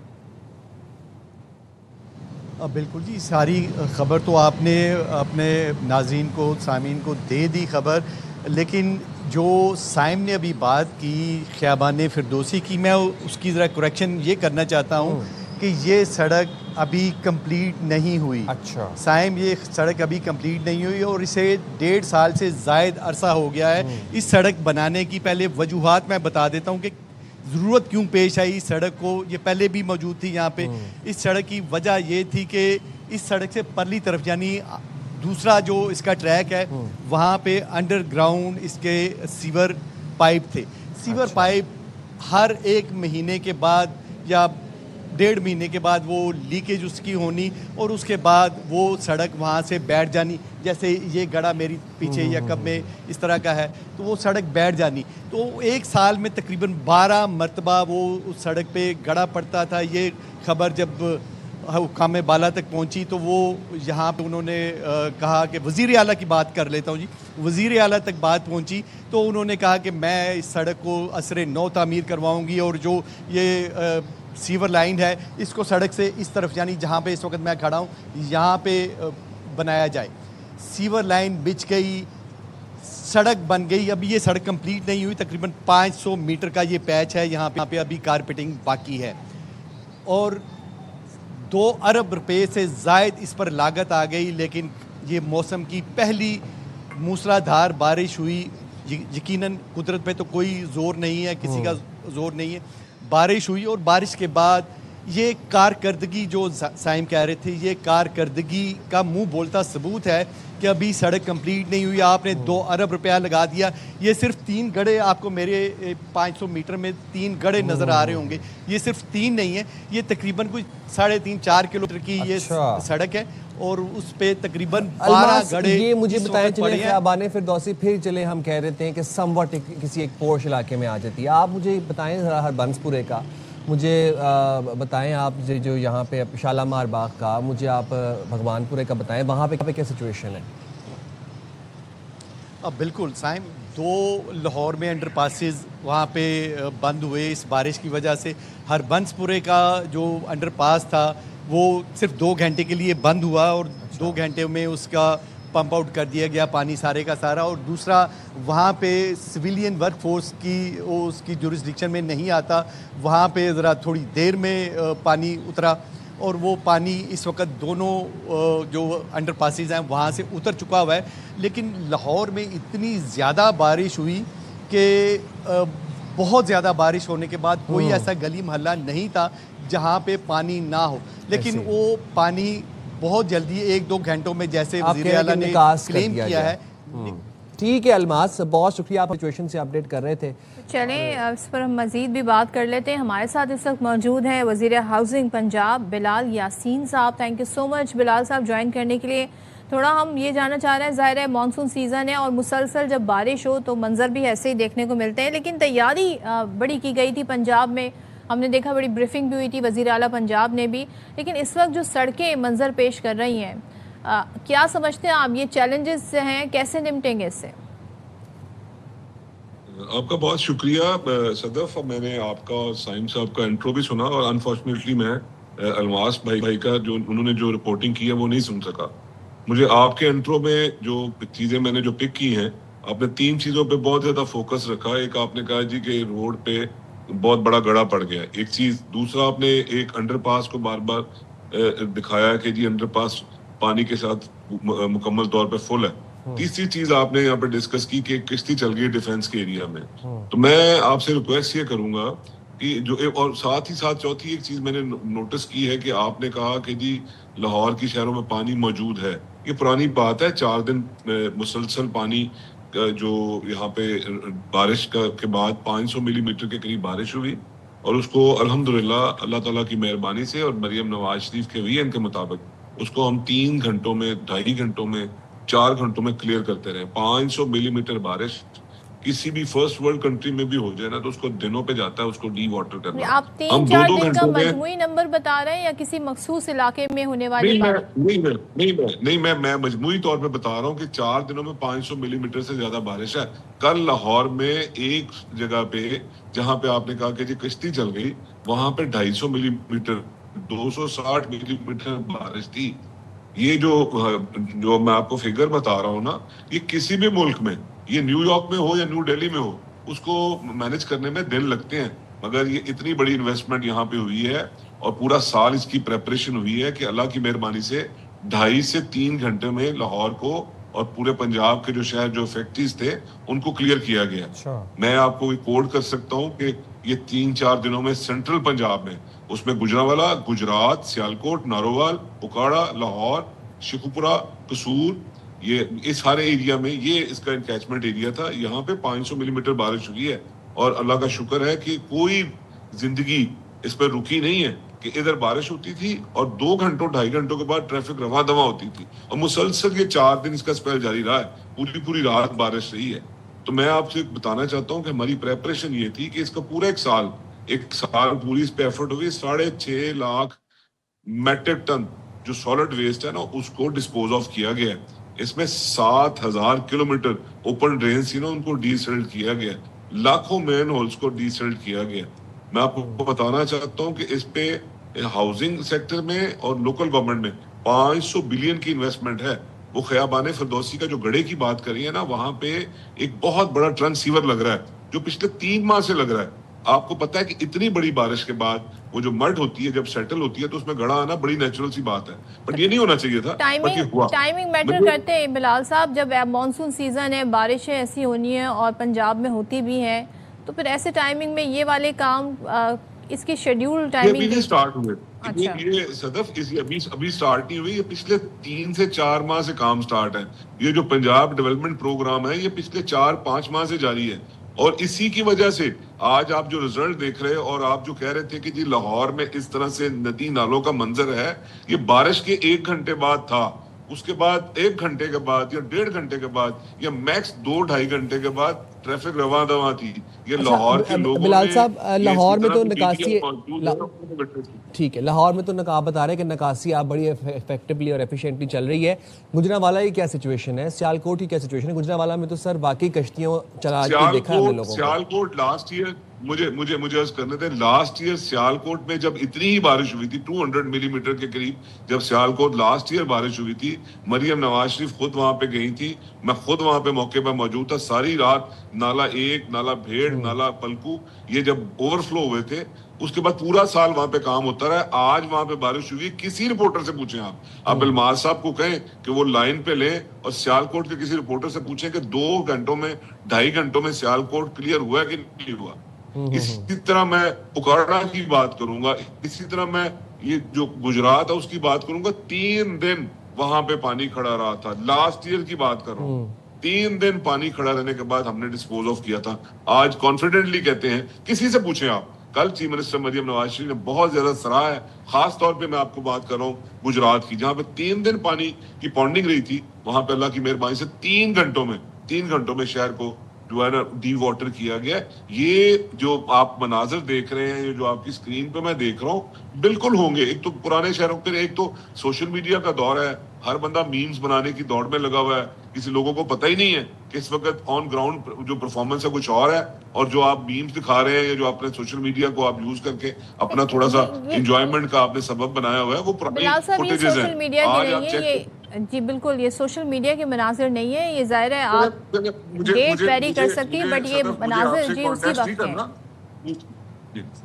بالکل جی, ساری خبر تو آپ نے اپنے ناظرین کو, سامعین کو دے دی خبر, لیکن جو سائم نے ابھی بات کی خیابان فردوسی کی, میں اس کی ذرا کریکشن یہ کرنا چاہتا ہوں کہ یہ سڑک ابھی کمپلیٹ نہیں ہوئی. اچھا سائم, یہ سڑک ابھی کمپلیٹ نہیں ہوئی, اور اسے 1.5 سال سے زائد عرصہ ہو گیا ہے. اس سڑک بنانے کی پہلے وجوہات میں بتا دیتا ہوں کہ ضرورت کیوں پیش آئی سڑک کو. یہ پہلے بھی موجود تھی یہاں پہ. اس سڑک کی وجہ یہ تھی کہ اس سڑک سے پرلی طرف یعنی دوسرا جو اس کا ٹریک ہے وہاں پہ انڈر گراؤنڈ اس کے سیور پائپ تھے. سیور پائپ ہر ایک مہینے کے بعد یا 1.5 مہینے کے بعد وہ لیکیج اس کی ہونی اور اس کے بعد وہ سڑک وہاں سے بیٹھ جانی. جیسے یہ گڑھا میری پیچھے یا کب میں اس طرح کا ہے تو وہ سڑک بیٹھ جانی. تو ایک سال میں تقریباً 12 مرتبہ وہ اس سڑک پہ گڑھا پڑتا تھا. یہ خبر جب حکام بالا تک پہنچی تو وہ یہاں پہ انہوں نے کہا کہ وزیر اعلیٰ کی بات کر لیتا ہوں جی. وزیر اعلیٰ تک بات پہنچی تو انہوں نے کہا کہ میں اس سڑک کو عصر نو تعمیر کرواؤں گی اور جو یہ سیور لائن ہے اس کو سڑک سے اس طرف یعنی جہاں پہ اس وقت میں کھڑا ہوں یہاں پہ بنایا جائے. سیور لائن بچ گئی, سڑک بن گئی. اب یہ سڑک کمپلیٹ نہیں ہوئی, تقریباً 500 میٹر کا یہ پیچ ہے یہاں پہ ابھی کارپیٹنگ باقی ہے اور 2 ارب روپے سے زائد اس پر لاگت آ گئی. لیکن یہ موسم کی پہلی موسلا دھار بارش ہوئی. یقیناً قدرت پہ تو کوئی زور نہیں ہے, کسی کا زور نہیں ہے. بارش ہوئی اور بارش کے بعد یہ کارکردگی جو سائم کہہ رہے تھے یہ کارکردگی کا منہ بولتا ثبوت ہے کہ ابھی سڑک کمپلیٹ نہیں ہوئی. آپ نے 2 ارب روپیہ لگا دیا. یہ صرف 3 گڑھے آپ کو میرے 500 میٹر میں 3 گڑھے نظر آ رہے ہوں گے. یہ صرف 3 نہیں ہے, یہ تقریباً کوئی 3.5-4 کلومیٹر کی یہ سڑک ہے اور اس پہ تقریباً 12 گڑھے. یہ مجھے بتائیں چلیں خیابان فردوسی پھر چلیں ہم کہہ رہے ہیں کہ سم واٹ کسی ایک پورش علاقے میں آ جاتی ہے. آپ مجھے بتائیں ذرا ہربنس پورے کا مجھے بتائیں, آپ جو یہاں پہ شالامار باغ کا, مجھے آپ بھگوان پورے کا بتائیں وہاں پہ کیا سچویشن ہے. بالکل سائم, 2 لاہور میں انڈر پاسز وہاں پہ بند ہوئے اس بارش کی وجہ سے. ہربنس پورے کا جو انڈر پاس تھا وہ صرف 2 گھنٹے کے لیے بند ہوا اور 2 گھنٹے میں اس کا پمپ آؤٹ کر دیا گیا پانی سارے کا سارا. اور دوسرا وہاں پہ سویلین ورک فورس کی اس کی جورسڈکشن میں نہیں آتا, وہاں پہ ذرا تھوڑی دیر میں پانی اترا اور وہ پانی اس وقت دونوں جو انڈر پاسز ہیں وہاں سے اتر چکا ہوا ہے. لیکن لاہور میں اتنی زیادہ بارش ہوئی کہ بہت زیادہ بارش ہونے کے بعد کوئی ایسا گلی محلہ نہیں تھا جہاں پہ پانی نہ ہو. لیکن وہ پانی بہت جلدی 1-2 گھنٹوں میں جیسے وزیر اعلیٰ نے کلیم کیا ہے. ٹھیک ہے الماس, بہت شکریہ, آپ سچویشن سے اپڈیٹ کر رہے تھے. چلیں اس پر ہم مزید بھی بات کر لیتے ہیں. ہمارے ساتھ اس وقت موجود ہیں وزیر ہاؤسنگ پنجاب بلال یاسین صاحب. تھینک یو سو مچ بلال صاحب جوائن کرنے کے لیے. تھوڑا ہم یہ جاننا چاہ رہے ہیں, ظاہر ہے مانسون سیزن ہے اور مسلسل جب بارش ہو تو منظر بھی ایسے ہی دیکھنے کو ملتے ہیں, لیکن تیاری بڑی کی گئی تھی پنجاب میں. ہم نے دیکھا بڑی بریفنگ بھی ہوئی تھی وزیر اعلیٰ پنجاب نے بھی. لیکن اس وقت جو سڑکیں منظر پیش کر رہی ہیں, کیا سمجھتے ہیں آپ یہ چیلنجز ہیں, کیسے نمٹیں گے اس سے؟ آپ کا بہت شکریہ صدف. میں نے آپ کا سائم صاحب کا انٹرو بھی سنا اور انفارچونیٹلی میں الماس بھائی کا جو انہوں نے جو رپورٹنگ کی ہے وہ نہیں سن سکا. مجھے آپ کے انٹرو میں جو چیزیں میں نے جو پک کی ہیں, آپ نے 3 چیزوں پہ بہت زیادہ فوکس رکھا. ایک آپ نے کہا جی کہ روڈ پہ بہت بڑا گڑھا پڑ گیا, ایک چیز. دوسرا آپ نے ایک انڈر پاس کو بار بار دکھایا کہ جی انڈر پاس پانی کے ساتھ مکمل طور پہ فل ہے. تیسری چیز آپ نے یہاں پہ ڈسکس کی کہ کشتی چل گئی ڈیفنس کے ایریا میں. تو میں آپ سے ریکویسٹ یہ کروں گا کہ جو اور ساتھ ہی ساتھ چوتھی ایک چیز میں نے نوٹس کی ہے کہ آپ نے کہا کہ جی لاہور کی شہروں میں پانی موجود ہے. یہ پرانی بات ہے, 4 دن مسلسل پانی جو یہاں پہ بارش کے بعد 500 ملی میٹر کے قریب بارش ہوئی اور اس کو الحمدللہ اللہ تعالیٰ کی مہربانی سے اور مریم نواز شریف کے ویژن کے مطابق اس کو ہم 3 گھنٹوں میں, 2.5 گھنٹوں میں, 4 گھنٹوں میں کلیئر کرتے رہے. 500 ملی میٹر بارش کسی بھی فرسٹ ورلڈ کنٹری میں بھی ہو جائے نا تو اس کو دنوں پہ جاتا ہے اس کو ڈی واٹر کرنا. آپ 3-4 دن کا مجموعی نمبر بتا رہے ہیں یا کسی مخصوص علاقے میں ہونے والی؟ نہیں, میں مجموعی طور پہ بتا رہا ہوں کہ 4 دنوں میں 500 ملی میٹر سے زیادہ بارش ہے. کل لاہور میں ایک جگہ پہ جہاں پہ آپ نے کہا کہ جی کشتی چل گئی, وہاں پہ 250 ملی میٹر 260 ملی میٹر بارش تھی. یہ جو میں آپ کو فگر بتا رہا ہوں نا, یہ کسی بھی ملک میں, یہ نیو یارک میں ہو یا نیو دہلی میں ہو, اس کو مینج کرنے میں دن لگتے ہیں. مگر یہ اتنی بڑی انویسٹمنٹ یہاں پہ ہوئی ہے اور پورا سال اس کی پریپریشن ہوئی ہے کہ اللہ کی مہربانی سے 2.5 سے 3 گھنٹے میں لاہور کو اور پورے پنجاب کے جو شہر جو فیکٹریز تھے ان کو کلیئر کیا گیا. میں آپ کو کوڈ کر سکتا ہوں کہ یہ 3-4 دنوں میں سینٹرل پنجاب میں, اس میں گجرانوالہ, گجرات, سیالکوٹ, نارووال, اوکاڑا, لاہور, شیخوپورہ, قصور, یہ سارے ایریا میں یہ اس کا انکیچمنٹ ایریا تھا. یہاں پہ 500 ملی میٹر بارش ہوئی ہے اور اللہ کا شکر ہے کہ کوئی زندگی اس پہ رکی نہیں ہے کہ ادھر بارش ہوتی تھی اور 2 گھنٹوں 2.5 گھنٹوں کے بعد ٹریفک رواں دواں ہوتی تھی, اور مسلسل یہ 4 دن اس کا اسپیل جاری رہا ہے, پوری رات بارش رہی ہے. تو میں آپ سے بتانا چاہتا ہوں کہ ہماری پریپریشن یہ تھی کہ اس کا پورا ایک سال پوری اس پہ ایفرٹ ہوئی. 6.5 لاکھ میٹرک ٹن جو سالڈ ویسٹ ہے نا اس کو ڈسپوز آف کیا گیا ہے. اس میں 7,000 کلومیٹر اوپن ڈرین سی نا ان کو ڈی سیلڈ کیا گیا, لاکھوں مین ہولز کو ڈی سیلڈ کیا گیا. میں آپ کو بتانا چاہتا ہوں کہ اس پہ ہاؤسنگ سیکٹر میں اور لوکل گورنمنٹ میں 500 بلین کی انویسٹمنٹ ہے. وہ خیابان فردوسی کا جو گڑھے کی بات کری ہے نا, وہاں پہ ایک بہت بڑا ٹرنک سیور لگ رہا ہے جو پچھلے 3 ماہ سے لگ رہا ہے. آپ کو پتا ہے کہ اتنی بڑی بارش کے بعد وہ جو مڈ ہوتی ہے جب سیٹل ہوتی ہے تو اس میں گڑھا آنا بڑی نیچرل سی بات ہے, بٹ یہ نہیں ہونا چاہیے تھا. ٹائمنگ میٹر کرتے ہیں بلال صاحب. جب مانسون سیزن ہے, بارشیں ایسی ہونی ہیں اور پنجاب میں ہوتی بھی ہیں, تو پھر ایسے ٹائمنگ میں یہ والے کام اس کی شیڈیول ٹائمنگ سٹارٹ ہوئے. یہ صدف ابھی سٹارٹ نہیں ہوئی, یہ پچھلے 3 سے 4 ماہ سے کام سٹارٹ ہے. یہ جو پنجاب ڈیولپمنٹ پروگرام ہے یہ پچھلے 4-5 ماہ سے جاری ہے, اور اسی کی وجہ سے آج آپ جو رزلٹ دیکھ رہے اور آپ جو کہہ رہے تھے کہ جی لاہور میں اس طرح سے ندی نالوں کا منظر ہے, یہ بارش کے 1 گھنٹے بعد تھا. اس کے بعد 1 گھنٹے کے بعد یا 1.5 گھنٹے کے بعد یا میکس 2-2.5 گھنٹے کے بعد ٹریفک رواں دواں تھی. یہ لاہور کے لوگوں بلال صاحب, لاہور میں تو نکاسی, ٹھیک ہے, لاہور میں تو آپ بتا رہے ہیں کہ نکاسی آپ بڑی افیکٹولی اور ایفیشینٹلی چل رئی ہے. گجرانوالہ کی کیا سچویشن ہے, سیالکوٹ کی کیا سچویشن ہے؟ گجرانوالہ میں تو سر واقعی کشتیوں چلا کے دیکھا ہے ہم نے لوگوں کو. سیالکوٹ لاسٹ ایئر مجھے عرض کرنے تھے, لاسٹ ایئر سیالکوٹ میں جب اتنی ہی بارش ہوئی تھی 200 ملی میٹر کے قریب, جب سیالکوٹ لاسٹ ایئر بارش ہوئی تھی, مریم نواز شریف خود وہاں پہ گئی تھی, میں خود وہاں پہ موقع پہ موجود تھا. ساری رات نالا 1, نالا بھیڑ, نالا پلکو یہ جب اوور فلو ہوئے تھے, اس کے بعد پورا سال وہاں پہ کام ہوتا رہا. آج وہاں پہ بارش ہوئی, کسی رپورٹر سے پوچھیں آپ الماس صاحب کو کہیں کہ وہ لائن پہ لیں, اور سیالکوٹ کے کسی رپورٹر سے پوچھیں کہ 2 گھنٹوں میں 2.5 گھنٹوں میں سیالکوٹ کلیئر ہوا کہ نہیں ہوا. اسی طرح میں اوکاڑا کی بات کروں گا, اسی طرح میں یہ جو گجرات ہے اس کی بات کروں گا. 3 دن وہاں پہ پانی کھڑا رہا تھا, لاسٹ ایئر کی بات کر رہا ہوں. 3 دن پانی کھڑا رہنے کے بعد ہم نے ڈسپوز آف کیا تھا. آج کانفیڈنٹلی کہتے ہیں, کسی سے پوچھیں آپ. کل چیف منسٹر مریم نواز شریف نے بہت زیادہ سراہا ہے, خاص طور پہ میں آپ کو بات کر رہا ہوں گجرات کی, جہاں پہ 3 دن پانی کی پونڈنگ رہی تھی. وہاں پہ اللہ کی مہربانی سے 3 گھنٹوں میں شہر کو جو ہے نا ڈی واٹر کیا گیا. یہ جو آپ مناظر دیکھ رہے ہیں, جو آپ کی اسکرین پہ میں دیکھ رہا ہوں, بالکل ہوں گے. ایک تو پرانے شہروں پہ, ایک تو سوشل میڈیا کا دور ہے, ہر بندہ میمز بنانے کی دوڑ میں لگا ہوا ہے. کسی لوگوں کو پتہ ہی نہیں ہے کہ اس وقت آن گراؤنڈ جو پرفارمنس ہے کچھ اور ہے, اور جو آپ میمز دکھا رہے ہیں یا جو اپنے سوشل میڈیا کو آپ یوز کر کے اپنا تھوڑا سا انجوائمنٹ کا آپ نے سبب بنایا ہوا ہے, وہ پرانی فوٹیجز ہیں. آج آپ چیک, جی بالکل, یہ سوشل میڈیا کے مناظر نہیں ہے. یہ ظاہر ہے آپ ڈیٹ ویری کر سکتی ہیں, بٹ یہ مناظر جی اسی وقت ہیں.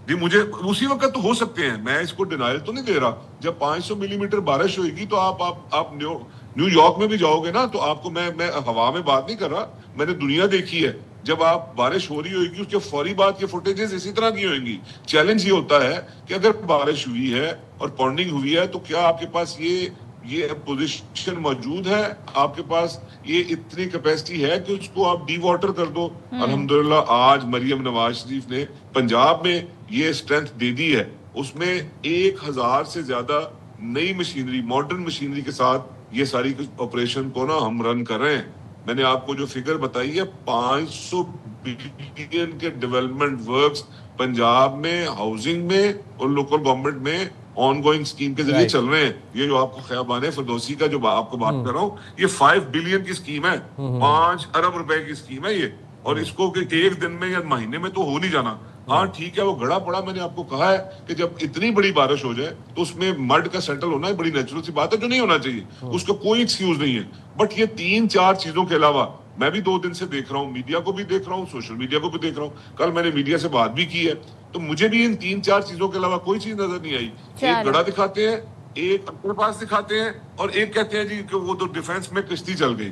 جی مجھے اسی وقت تو ہو سکتے ہیں, میں اس کو ڈینائل تو نہیں دے رہا. جب 500 ملی میٹر بارش ہوئے گی تو آپ نیو یارک میں بھی جاؤ گے نا, تو آپ کو میں ہوا میں بات نہیں کر رہا, میں نے دنیا دیکھی ہے. جب آپ بارش ہو رہی ہوئے گی اس کے فوری بعد یہ فوٹیجز اسی طرح کی ہوئیں گی. چیلنج یہ ہوتا ہے کہ اگر بارش ہوئی ہے اور پونڈنگ ہوئی ہے تو کیا آپ کے پاس یہ پوزیشن موجود ہے, آپ کے پاس یہ اتنی کیپیسٹی ہے کہ اس کو آپ ڈی واٹر کر دو. الحمدللہ آج مریم نواز شریف نے پنجاب میں یہ اسٹرینتھ دے دی ہے. اس میں 1000 سے زیادہ نئی مشینری, ماڈرن مشینری کے ساتھ یہ ساری آپریشن کو نا ہم رن کر رہے ہیں. میں نے آپ کو جو فگر بتائی ہے 500 بلین کے ڈیولپمنٹ ورکس پنجاب میں ہاؤسنگ میں اور لوکل گورنمنٹ میں آن گوئنگ اسکیم کے ذریعے چل رہے ہیں. یہ جو آپ کو خیابان فردوسی کا جو آپ کو بات کر رہا ہوں, یہ 5 بلین کی اسکیم ہے, 5 ارب روپے کی اسکیم ہے یہ. اور اس کو کہ 1 دن میں یا مہینے میں تو ہو نہیں جانا. ہاں ٹھیک ہے, وہ گڑا پڑا, میں نے آپ کو کہا ہے کہ جب اتنی بڑی بارش ہو جائے تو اس میں مڈ کا سیٹل ہونا ہے بڑی نیچرل سی بات ہے, جو نہیں ہونا چاہیے, اس کا کوئی ایکسکیوز نہیں ہے. بٹ یہ 3-4 چیزوں کے علاوہ میں بھی 2 دن سے دیکھ رہا ہوں, میڈیا کو بھی دیکھ رہا ہوں, سوشل میڈیا کو بھی دیکھ رہا ہوں, کل میں نے میڈیا سے بات بھی کی ہے, تو مجھے بھی ان 3-4 چیزوں کے علاوہ کوئی چیز نظر نہیں آئی. ایک گڑا دکھاتے ہیں, ایک اپنے پاس دکھاتے ہیں, اور ایک کہتے ہیں جی کہ وہ تو ڈیفینس میں کشتی چل گئی.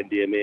NDMA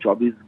24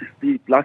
60+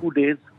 2 days।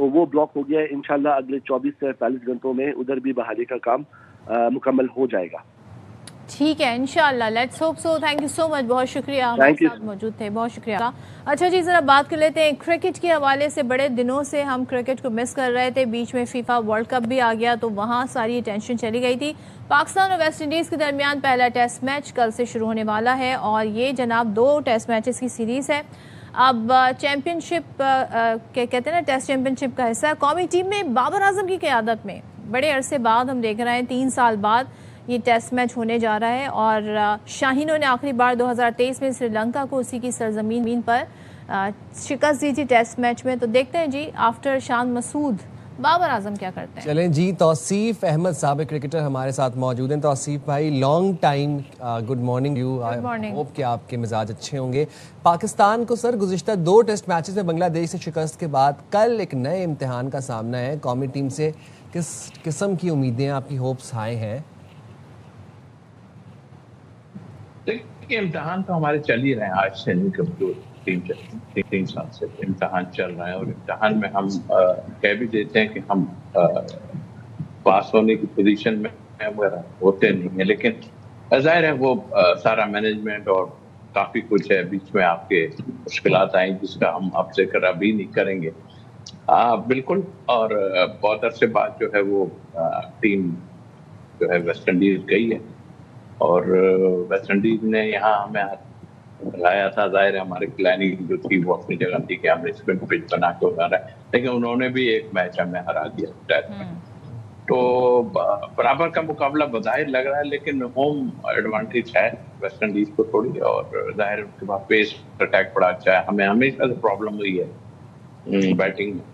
تو وہ بلاک ہو گیا ہے. انشاءاللہ اگلے 24 سے 48 گھنٹوں میں ادھر بھی بحالی کا کام مکمل ہو جائے گا. ٹھیک ہے انشاءاللہ, let's hope so. Thank you so much, بہت شکریہ ہمارے ساتھ موجود تھے, بہت شکریہ. اچھا جی, ذرا بات کر لیتے ہیں کرکٹ کے حوالے سے. بڑے دنوں سے ہم کرکٹ کو مس کر رہے تھے, بیچ میں فیفا ورلڈ کپ بھی آ گیا تو وہاں ساری ٹینشن چلی گئی تھی. پاکستان اور ویسٹ انڈیز کے درمیان پہلا ٹیسٹ میچ کل سے شروع ہونے والا ہے, اور یہ جناب 2 ٹیسٹ میچز کی سیریز ہے. اب چیمپئن شپ کہتے ہیں نا, ٹیسٹ چیمپئن شپ کا حصہ قومی ٹیم میں بابر اعظم کی قیادت میں بڑے عرصے بعد ہم دیکھ رہے ہیں, 3 سال بعد یہ ٹیسٹ میچ ہونے جا رہا ہے. اور شاہینوں نے آخری بار 2023 میں سری لنکا کو اسی کی سرزمین پر شکست دی تھی ٹیسٹ میچ میں. تو دیکھتے ہیں جی آفٹر شان مسعود بابر اعظم کیا کرتے ہیں. چلیں جی, توصیف احمد سابق کرکٹر ہمارے ساتھ موجود ہیں. توصیف بھائی, long time, good morning you. Hope کہ آپ کے مزاج اچھے ہوں گے. پاکستان کو سر گزشتہ 2 ٹیسٹ میچز میں بنگلہ دیش سے شکست کے بعد کل ایک نئے امتحان کا سامنا ہے. قومی ٹیم سے کس قسم کی امیدیں, آپ کی ہوپس ہائی ہیں؟ دیکھیے, امتحان تو ہمارے چل ہی رہے ہیں, آج سے نہیں, کمزور 3 سال سے امتحان چل رہا ہے. اور امتحان میں ہم کہہ بھی دیتے ہیں کہ ہم پاس ہونے کی پوزیشن میں ہوتے نہیں ہیں, لیکن ظاہر ہے وہ سارا مینجمنٹ اور کافی کچھ ہے, بیچ میں آپ کے مشکلات آئیں جس کا ہم اب ذکر ابھی نہیں کریں گے. بالکل, اور بہت عرصے بعد جو ہے وہ ٹیم جو ہے ویسٹ انڈیز گئی ہے, اور ویسٹ انڈیز نے یہاں ہمیں لگایا تھا. ظاہر ہے ہماری پلاننگ جو تھی وہ اپنی جگہ تھی کہ ہم نے اسپن پچ بنا کے اتارا ہے, لیکن انہوں نے بھی ایک میچ ہمیں ہرا دیا ٹیسٹ میں. تو برابر کا مقابلہ بظاہر لگ رہا ہے, لیکن ہوم ایڈوانٹیج ہے ویسٹ انڈیز کو تھوڑی, اور ظاہر ان کے بعد پیس اٹیک بڑا اچھا ہے. ہمیں ہمیشہ سے پرابلم ہوئی ہے بیٹنگ میں.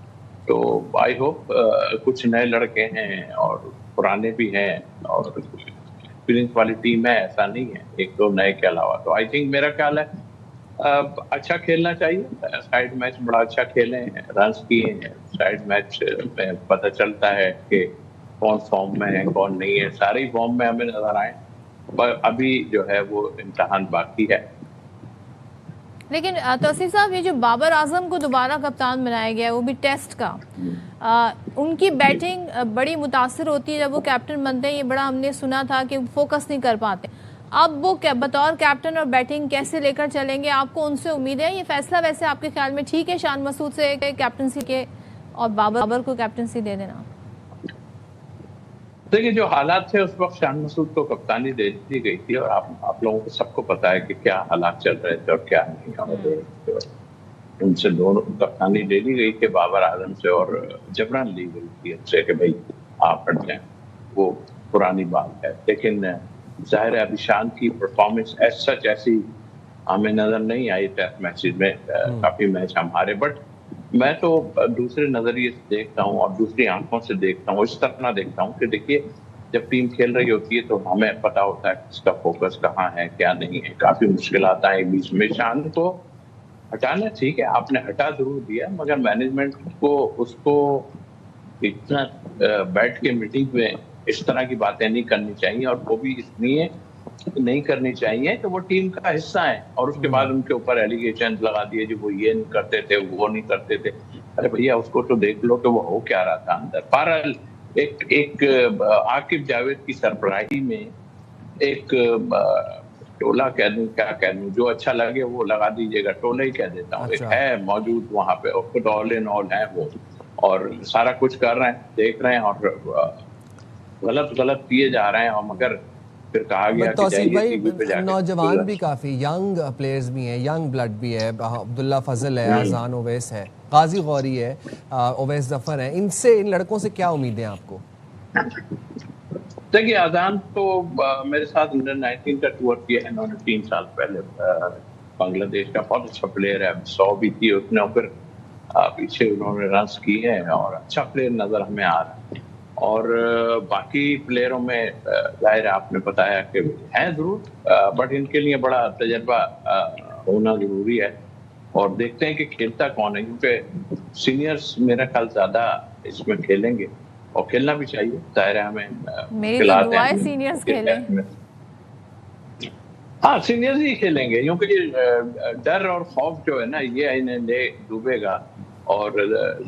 تو آئی ہوپ کچھ نئے لڑکے ہیں اور پرانے بھی ہیں, اور ایکسپیرینس والی ٹیم ہے, ایسا نہیں ہے 1-2 نئے کے علاوہ. تو آئی تھنک میرا خیال ہے اچھا کھیلنا چاہیے. سائیڈ میچ بڑا اچھا کھیلے ہیں, رنس کیے ہیں. سائیڈ میچ میں پتہ چلتا ہے کہ کون فارم میں ہے کون نہیں ہے. سارے ہی فارم میں ہمیں نظر آئے, پر ابھی جو ہے وہ امتحان باقی ہے. لیکن توصیف صاحب, یہ جو بابر اعظم کو دوبارہ کپتان بنایا گیا ہے وہ بھی ٹیسٹ کا, ان کی بیٹنگ بڑی متاثر ہوتی ہے جب وہ کیپٹن بنتے ہیں. یہ بڑا ہم نے سنا تھا کہ فوکس نہیں کر پاتے. اب وہ بطور کیپٹن اور بیٹنگ کیسے لے کر چلیں گے, آپ کو ان سے امید ہے؟ یہ فیصلہ ویسے آپ کے خیال میں ٹھیک ہے شان مسعود سے کیپٹنسی کے اور بابر کو کیپٹنسی دے دینا؟ دیکھیے, جو حالات تھے اس وقت شان مسعود کو کپتانی دے دی گئی تھی, اور آپ لوگوں کو سب کو پتا ہے کہ کیا حالات چل رہے تھے اور کیا نہیں. اور ان سے دونوں کپتانی لے لی گئی تھی بابر اعظم سے, اور جبران لی گئی تھی ان سے کہ بھائی آپ ہٹ جائیں. وہ پرانی بات ہے, لیکن ظاہر ہے ابھی شان کی پرفارمنس ایز سچ ایسی ہمیں نظر نہیں آئی ٹیسٹ میچز میں. کافی میچ ہم ہارے, بٹ میں تو دوسرے نظریے سے دیکھتا ہوں اور دوسری آنکھوں سے دیکھتا ہوں. اس طرح دیکھتا ہوں کہ دیکھیے, جب ٹیم کھیل رہی ہوتی ہے تو ہمیں پتا ہوتا ہے اس کا فوکس کہاں ہے کیا نہیں ہے. کافی مشکلات آئیں بیچ میں. شان کو ہٹانا ٹھیک ہے, آپ نے ہٹا ضرور دیا, مگر مینجمنٹ کو اس کو اتنا بیٹھ کے میٹنگ میں اس طرح کی باتیں نہیں کرنی چاہیے, اور وہ بھی اس لیے نہیں کرنی چاہیے کہ وہ ٹیم کا حصہ ہیں, اور اس کے بعد ان کے اوپر ایلیگیشن لگا دیے جو وہ یہ نہیں کرتے تھے وہ نہیں کرتے تھے. ارے بھیا, اس کو تو دیکھ لو کہ وہ ہو کیا رہا تھا اندر. بہرحال ایک عاقب جاوید کی سربراہی میں ایک ٹولہ کہہ دوں کیا کہہ دوں, جو اچھا لگے وہ لگا دیجیے گا, ٹولہ ہی کہہ دیتا ہوں. ایک ہے موجود وہاں پہ, خود آل ان آل ہے وہ, اور سارا کچھ کر رہے ہیں, دیکھ رہے ہیں, اور غلط کیے جا رہے ہیں. اور مگر پھر کہا گیا توصیف بھائی, نوجوان بھی کافی ینگ پلیئرز بھی ہیں, ینگ بلڈ بھی ہے. عبداللہ فضل ہے, اذان اویس ہے, قاضی غوری ہے, اویس ظفر ہے. ان لڑکوں سے کیا امید ہے آپ کو؟ دیکھیے, اذان تو میرے ساتھ انڈر 19 کا ٹور کیا ہے انہوں نے 3 سال پہلے. بنگلہ دیش کا بہت اچھا پلیئر ہے, 100 بھی تھی اس نے, اور پھر پیچھے انہوں نے رنس کیے ہیں, اور اچھا پلیئر نظر ہمیں آ رہا ہے. اور باقی پلیئروں میں ظاہر آپ نے بتایا کہ ہیں ضرور, بٹ ان کے لیے بڑا تجربہ ہونا ضروری ہے. اور دیکھتے ہیں کہ کھیلتا کون ہے, کیونکہ سینئرز میرا خیال زیادہ اس میں کھیلیں گے, اور کھیلنا بھی چاہیے. ظاہر ہے ہمیں سینئرز کھیلیں, ہاں سینئرز ہی کھیلیں گے, کیونکہ ڈر اور خوف جو ہے نا یہ انہیں ڈوبے گا. اور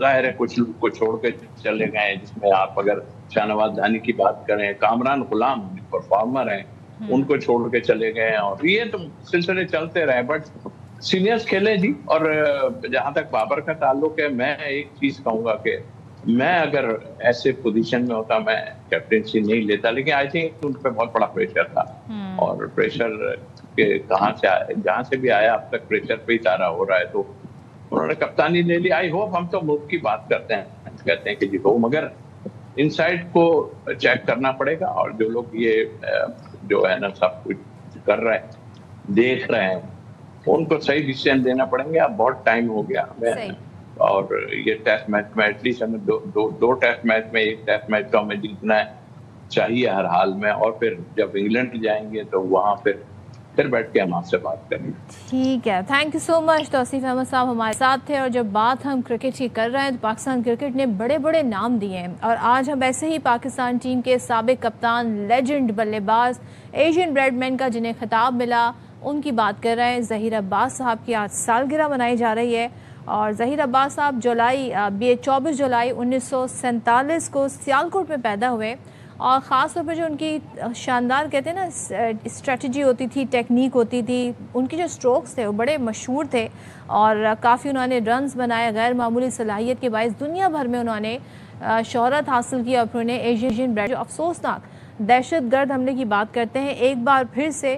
ظاہر ہے کچھ لوگ کو چھوڑ کے چلے گئے، جس میں آپ اگر شاہ نواز دانی کی بات کریں، کامران غلام پرفارمر ہیں ان کو چھوڑ کے چلے گئے، اور یہ تو سلسلے چلتے رہے. بٹ سینئرز کھیلے جی. اور جہاں تک بابر کا تعلق ہے، میں ایک چیز کہوں گا کہ میں اگر ایسے پوزیشن میں ہوتا میں کیپٹنسی نہیں لیتا، لیکن آئی تھنک ان پہ بہت بڑا پریشر تھا، اور پریشر کہ کہاں سے جہاں سے بھی آیا اب تک پریشر پہ ہی سارا ہو رہا ہے، تو انہوں نے کپتانی لے لی. آئی ہوپ، ہم تو ملک کی بات کرتے ہیں، کہتے ہیں کہ جی ہو، مگر ان سائڈ کو چیک کرنا پڑے گا. اور جو لوگ یہ جو ہے نا سب کچھ کر رہے ہیں، دیکھ رہے ہیں، ان کو صحیح ڈیسیژن دینا پڑیں گے. اب بہت ٹائم ہو گیا ہمیں، اور یہ ٹیسٹ میچ میں ایٹ لیسٹ ہمیں دو ٹیسٹ میچ میں، ایک ٹیسٹ میچ تو ہمیں جیتنا چاہیے ہر حال میں. اور پھر جب انگلینڈ جائیں گے تو وہاں پھر بیٹھ کے ہم آپ سے بات کریں گے. ٹھیک ہے، تھینک یو سو مچ. توصیف احمد صاحب ہمارے ساتھ تھے. اور جب بات ہم کرکٹ کی کر رہے ہیں تو پاکستان کرکٹ نے بڑے بڑے نام دیے ہیں، اور آج ہم ایسے ہی پاکستان ٹیم کے سابق کپتان، لیجنڈ بلے باز، ایشین بریڈ مین کا جنہیں خطاب ملا، ان کی بات کر رہے ہیں. ظہیر عباس صاحب کی آج سالگرہ منائی جا رہی ہے، اور ظہیر عباس صاحب 24 جولائی 1947 کو سیالکوٹ میں پیدا ہوئے. اور خاص طور پہ جو ان کی شاندار کہتے ہیں نا اسٹریٹجی ہوتی تھی، ٹیکنیک ہوتی تھی، ان کے جو اسٹروکس تھے وہ بڑے مشہور تھے، اور کافی انہوں نے رنز بنائے. غیر معمولی صلاحیت کے باعث دنیا بھر میں انہوں نے شہرت حاصل کی، اور پھر انہیں ایشین بریڈ. جو افسوسناک دہشت گرد حملے کی بات کرتے ہیں، ایک بار پھر سے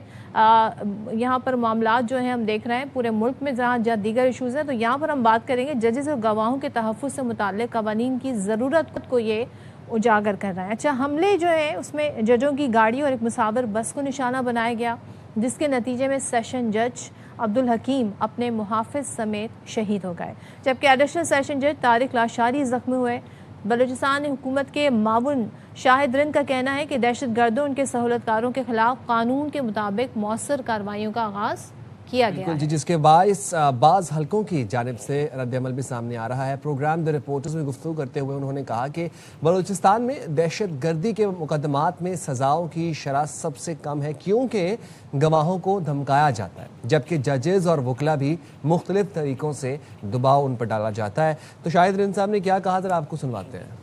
یہاں پر معاملات جو ہیں ہم دیکھ رہے ہیں پورے ملک میں، جہاں دیگر ایشوز ہیں. تو یہاں پر ہم بات کریں گے ججز اور گواہوں کے تحفظ سے متعلق قوانین کی ضرورت کو یہ اجاگر کر رہا ہے. اچھا، حملے جو ہیں اس میں ججوں کی گاڑی اور ایک مسافر بس کو نشانہ بنایا گیا، جس کے نتیجے میں سیشن جج عبدالحکیم اپنے محافظ سمیت شہید ہو گئے، جبکہ ایڈیشنل سیشن جج طارق لاشاری زخمی ہوئے. بلوچستان حکومت کے معاون شاہد رند کا کہنا ہے کہ دہشت گردوں ان کے سہولت کاروں کے خلاف قانون کے مطابق مؤثر کارروائیوں کا آغاز کیا گیا ہے. جی، جس کے باعث بعض حلقوں کی جانب سے رد عمل بھی سامنے آ رہا ہے. پروگرام دی رپورٹرز میں گفتگو کرتے ہوئے انہوں نے کہا کہ بلوچستان میں دہشت گردی کے مقدمات میں سزاؤں کی شرح سب سے کم ہے، کیونکہ گواہوں کو دھمکایا جاتا ہے، جبکہ ججز اور وکلا بھی مختلف طریقوں سے دباؤ ان پر ڈالا جاتا ہے. تو شاہد رند صاحب نے کیا کہا، ذرا آپ کو سنواتے ہیں.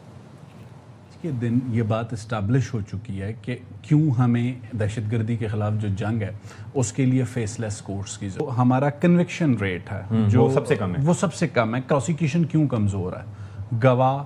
کے دن یہ بات اسٹیبلش ہو چکی ہے کہ کیوں ہمیں دہشت گردی کے خلاف جو جنگ ہے اس کے لیے فیس لیس کورٹس کی ضرورت. ہمارا کنوکشن ریٹ ہے جو سب سے کم ہے. پروسیکیوشن کیوں کمزور ہے؟ گواہ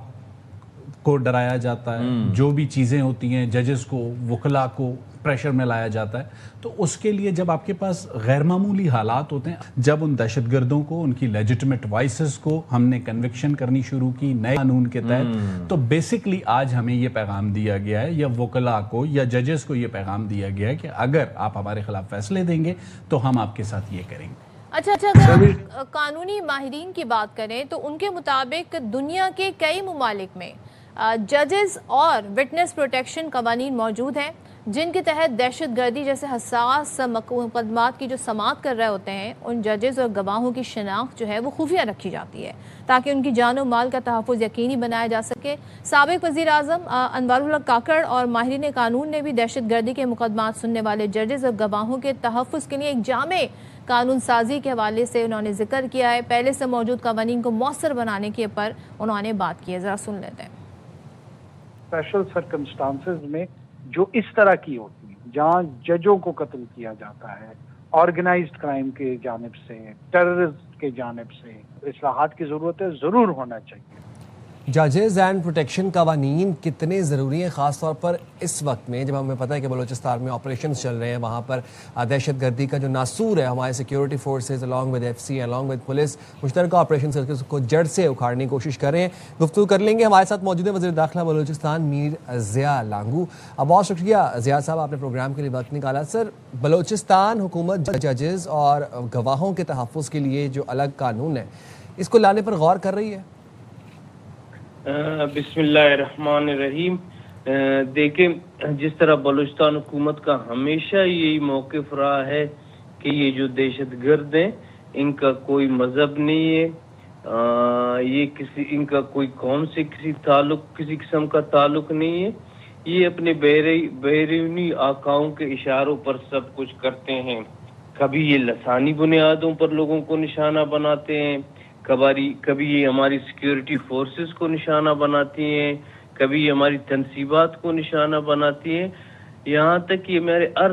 کو ڈرایا جاتا ہے، جو بھی چیزیں ہوتی ہیں ججز کو، وکلا کو پریشر میں لایا جاتا ہے. تو اس کے لیے جب آپ کے پاس غیر معمولی حالات ہوتے ہیں، جب ان دہشت گردوں کو، ان کی لیجٹمیٹ وائسز کو ہم نے کنوکشن کرنی شروع کی نئے قانون کے تحت، تو بیسکلی آج ہمیں یہ پیغام دیا گیا ہے، یا وکلا کو یا ججز کو یہ پیغام دیا گیا ہے کہ اگر آپ ہمارے خلاف فیصلے دیں گے تو ہم آپ کے ساتھ یہ کریں گے. اچھا، اگر قانونی ماہرین کی بات کریں تو ان کے مطابق دنیا کے کئی ممالک میں ججز اور وٹنس پروٹیکشن قوانین موجود ہیں، جن کے تحت دہشت گردی جیسے حساس مقدمات کی جو سماعت کر رہے ہوتے ہیں، ان ججز اور گواہوں کی شناخت جو ہے وہ خفیہ رکھی جاتی ہے تاکہ ان کی جان و مال کا تحفظ یقینی بنایا جا سکے. سابق وزیر اعظم انوار الحق کاکڑ اور ماہرین قانون نے بھی دہشت گردی کے مقدمات سننے والے ججز اور گواہوں کے تحفظ کے لیے ایک جامع قانون سازی کے حوالے سے انہوں نے ذکر کیا ہے. پہلے سے موجود قوانین کو مؤثر بنانے کے پر انہوں نے بات کی ہے، ذرا سن لیتے ہیں. اسپیشل سرکمسٹانسز میں جو اس طرح کی ہوتی ہیں، جہاں ججوں کو قتل کیا جاتا ہے، آرگنائزڈ کرائم کے جانب سے، ٹیررزم کے جانب سے، اصلاحات کی ضرورت ہے، ضرور ہونا چاہیے. ججز اینڈ پروٹیکشن قوانین کتنے ضروری ہیں، خاص طور پر اس وقت میں جب ہمیں پتہ ہے کہ بلوچستان میں آپریشنز چل رہے ہیں، وہاں پر دہشت گردی کا جو ناسور ہے، ہمارے security forces along with FCA along with police مشترکہ آپریشن کو جڑ سے اکھاڑنے کی کوشش کر رہے ہیں. گفتگو کر لیں گے. ہمارے ساتھ موجود ہیں وزیر داخلہ بلوچستان میر ضیاء لانگو. بہت شکریہ ضیاء صاحب، آپ نے پروگرام کے لیے وقت نکالا. سر، بلوچستان حکومت ججز اور گواہوں کے تحفظ کے لیے جو الگ قانون ہے، اس کو لانے پر غور کر رہی ہے؟ بسم اللہ الرحمن الرحیم. دیکھیں، جس طرح بلوچستان حکومت کا ہمیشہ یہی موقف رہا ہے کہ یہ جو دہشت گرد ہیں ان کا کوئی مذہب نہیں ہے، یہ ان کا کوئی قوم سے کسی قسم کا تعلق نہیں ہے. یہ اپنے بیرونی آقاؤں کے اشاروں پر سب کچھ کرتے ہیں. کبھی یہ لسانی بنیادوں پر لوگوں کو نشانہ بناتے ہیں، کبھی یہ ہماری سیکیورٹی فورسز کو نشانہ بناتی ہیں، کبھی یہ ہماری تنصیبات کو نشانہ بناتی ہیں، یہاں تک کہ میرے ہر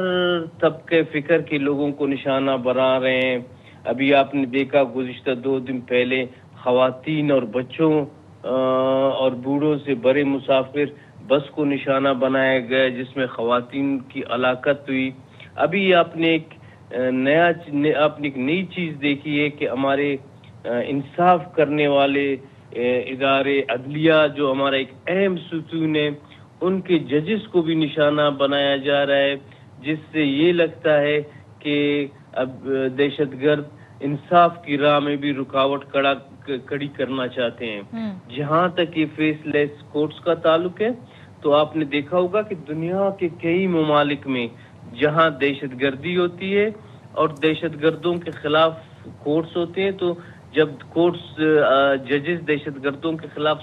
طبقے فکر کے لوگوں کو نشانہ بنا رہے ہیں۔ ابھی آپ نے دیکھا گزشتہ 2 دن پہلے خواتین اور بچوں اور بوڑھوں سے بڑے مسافر بس کو نشانہ بنایا گیا جس میں خواتین کی ہلاکت ہوئی۔ ابھی آپ نے ایک نئی چیز دیکھی ہے کہ ہمارے انصاف کرنے والے ادارے عدلیہ جو ہمارا ایک اہم ستون ہے، ان کے ججز کو بھی نشانہ بنایا جا رہا ہے، جس سے یہ لگتا ہے کہ اب دہشت گرد انصاف کی راہ میں بھی رکاوٹ کھڑی کرنا چاہتے ہیں۔ جہاں تک یہ فیس لیس کورٹس کا تعلق ہے تو آپ نے دیکھا ہوگا کہ دنیا کے کئی ممالک میں جہاں دہشت گردی ہوتی ہے اور دہشت گردوں کے خلاف کورٹس ہوتے ہیں، تو جب کورٹس ججز دہشت گردوں کے خلاف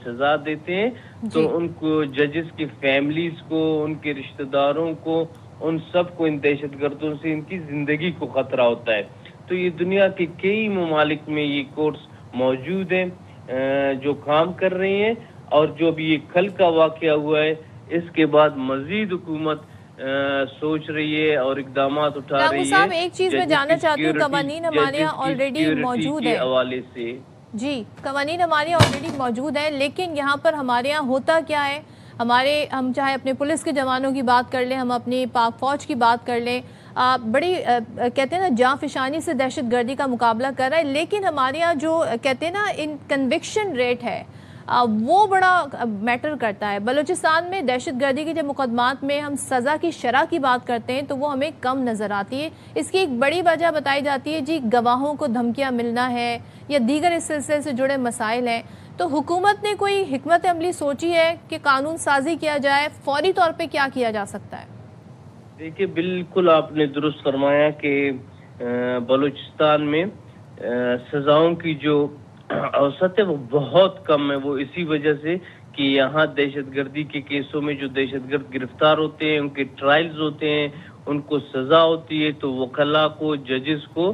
سزا دیتے ہیں تو ان کو ججز کی فیملیز کو، ان کے رشتہ داروں کو، ان سب کو ان دہشت گردوں سے ان کی زندگی کو خطرہ ہوتا ہے۔ تو یہ دنیا کے کئی ممالک میں یہ کورٹس موجود ہیں جو کام کر رہی ہیں، اور جو بھی یہ کل کا واقعہ ہوا ہے اس کے بعد مزید حکومت سوچ رہی ہے اور اقدامات اٹھا رہی ہے۔ صاحب ایک چیز میں جاننا چاہتی ہوں، قوانین ہمارے یہاں آلریڈی موجود ہیں حوالے سے، جی قوانین ہمارے یہاں آلریڈی موجود ہیں، لیکن یہاں پر ہمارے یہاں ہوتا کیا ہے، ہم چاہے اپنے پولیس کے جوانوں کی بات کر لیں، ہم اپنی پاک فوج کی بات کر لیں، بڑی کہتے ہیں نا جاں فشانی سے دہشت گردی کا مقابلہ کر رہا ہے، لیکن ہمارے یہاں جو کہتے ہیں نا ان کنوکشن ریٹ ہے وہ بڑا میٹر کرتا ہے۔ بلوچستان میں دہشت گردی کے جب مقدمات میں ہم سزا کی شرح کی بات کرتے ہیں تو وہ ہمیں کم نظر آتی ہے۔ اس کی ایک بڑی وجہ بتائی جاتی ہے جی گواہوں کو دھمکیاں ملنا ہے یا دیگر اس سلسلے سے جڑے مسائل ہیں۔ تو حکومت نے کوئی حکمت عملی سوچی ہے کہ قانون سازی کیا جائے، فوری طور پہ کیا کیا جا سکتا ہے؟ دیکھیے بالکل آپ نے درست فرمایا کہ بلوچستان میں سزاؤں کی جو اوسط ہے وہ بہت کم ہے، وہ اسی وجہ سے کہ یہاں دہشت گردی کے کیسوں میں جو دہشت گرد گرفتار ہوتے ہیں، ان کے ٹرائلز ہوتے ہیں، ان کو سزا ہوتی ہے تو وکلاء کو، ججز کو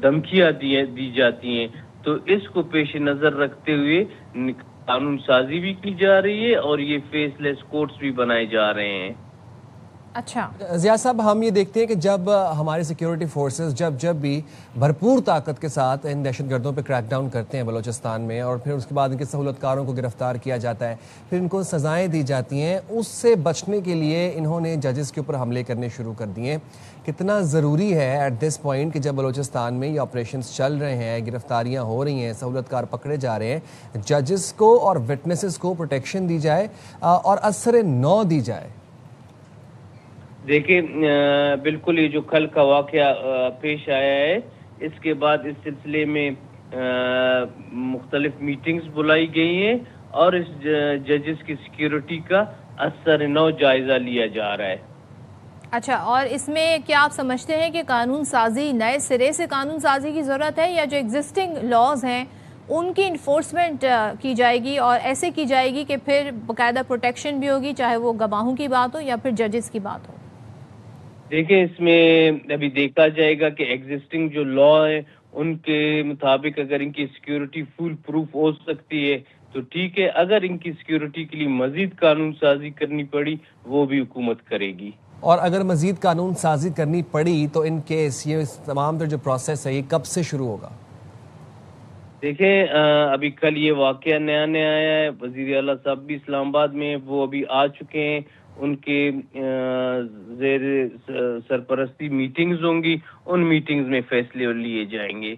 دھمکیاں دی جاتی ہیں۔ تو اس کو پیش نظر رکھتے ہوئے قانون سازی بھی کی جا رہی ہے اور یہ فیس لیس کورٹس بھی بنائے جا رہے ہیں۔ اچھا ضیاء صاحب، ہم یہ دیکھتے ہیں کہ جب ہمارے سیکیورٹی فورسز جب بھی بھرپور طاقت کے ساتھ ان دہشت گردوں پہ کریک ڈاؤن کرتے ہیں بلوچستان میں، اور پھر اس کے بعد ان کے سہولت کاروں کو گرفتار کیا جاتا ہے، پھر ان کو سزائیں دی جاتی ہیں، اس سے بچنے کے لیے انہوں نے ججز کے اوپر حملے کرنے شروع کر دیے۔ کتنا ضروری ہے ایٹ دس پوائنٹ کہ جب بلوچستان میں یہ آپریشنز چل رہے ہیں، گرفتاریاں ہو رہی ہیں، سہولت کار پکڑے جا رہے ہیں، ججز کو اور وٹنسز کو پروٹیکشن دی جائے اور اثر نو دی جائے؟ دیکھیں بالکل یہ جو کل کا واقعہ پیش آیا ہے، اس کے بعد اس سلسلے میں مختلف میٹنگز بلائی گئی ہیں اور اس ججز کی سیکیورٹی کا اثر نو جائزہ لیا جا رہا ہے۔ اچھا، اور اس میں کیا آپ سمجھتے ہیں کہ قانون سازی، نئے سرے سے قانون سازی کی ضرورت ہے، یا جو ایگزسٹنگ لاز ہیں ان کی انفورسمنٹ کی جائے گی اور ایسے کی جائے گی کہ پھر باقاعدہ پروٹیکشن بھی ہوگی، چاہے وہ گواہوں کی بات ہو یا پھر ججز کی بات ہو؟ دیکھیں اس میں ابھی دیکھا جائے گا کہ ایگزسٹنگ جو لا ہے ان کے مطابق اگر ان کی سیکیورٹی فل پروف ہو سکتی ہے تو ٹھیک ہے، اگر ان کی سیکیورٹی کے لیے مزید قانون سازی کرنی پڑی وہ بھی حکومت کرے گی۔ اور اگر مزید قانون سازی کرنی پڑی تو ان کیس یہ تمام جو پروسیس ہے یہ کب سے شروع ہوگا؟ دیکھیں ابھی کل یہ واقعہ نیا آیا ہے، وزیر اعلیٰ صاحب بھی اسلام آباد میں وہ ابھی آ چکے ہیں، ان کے زیر سرپرستی میٹنگز ہوں گی، ان میٹنگز میں فیصلے لیے جائیں گے۔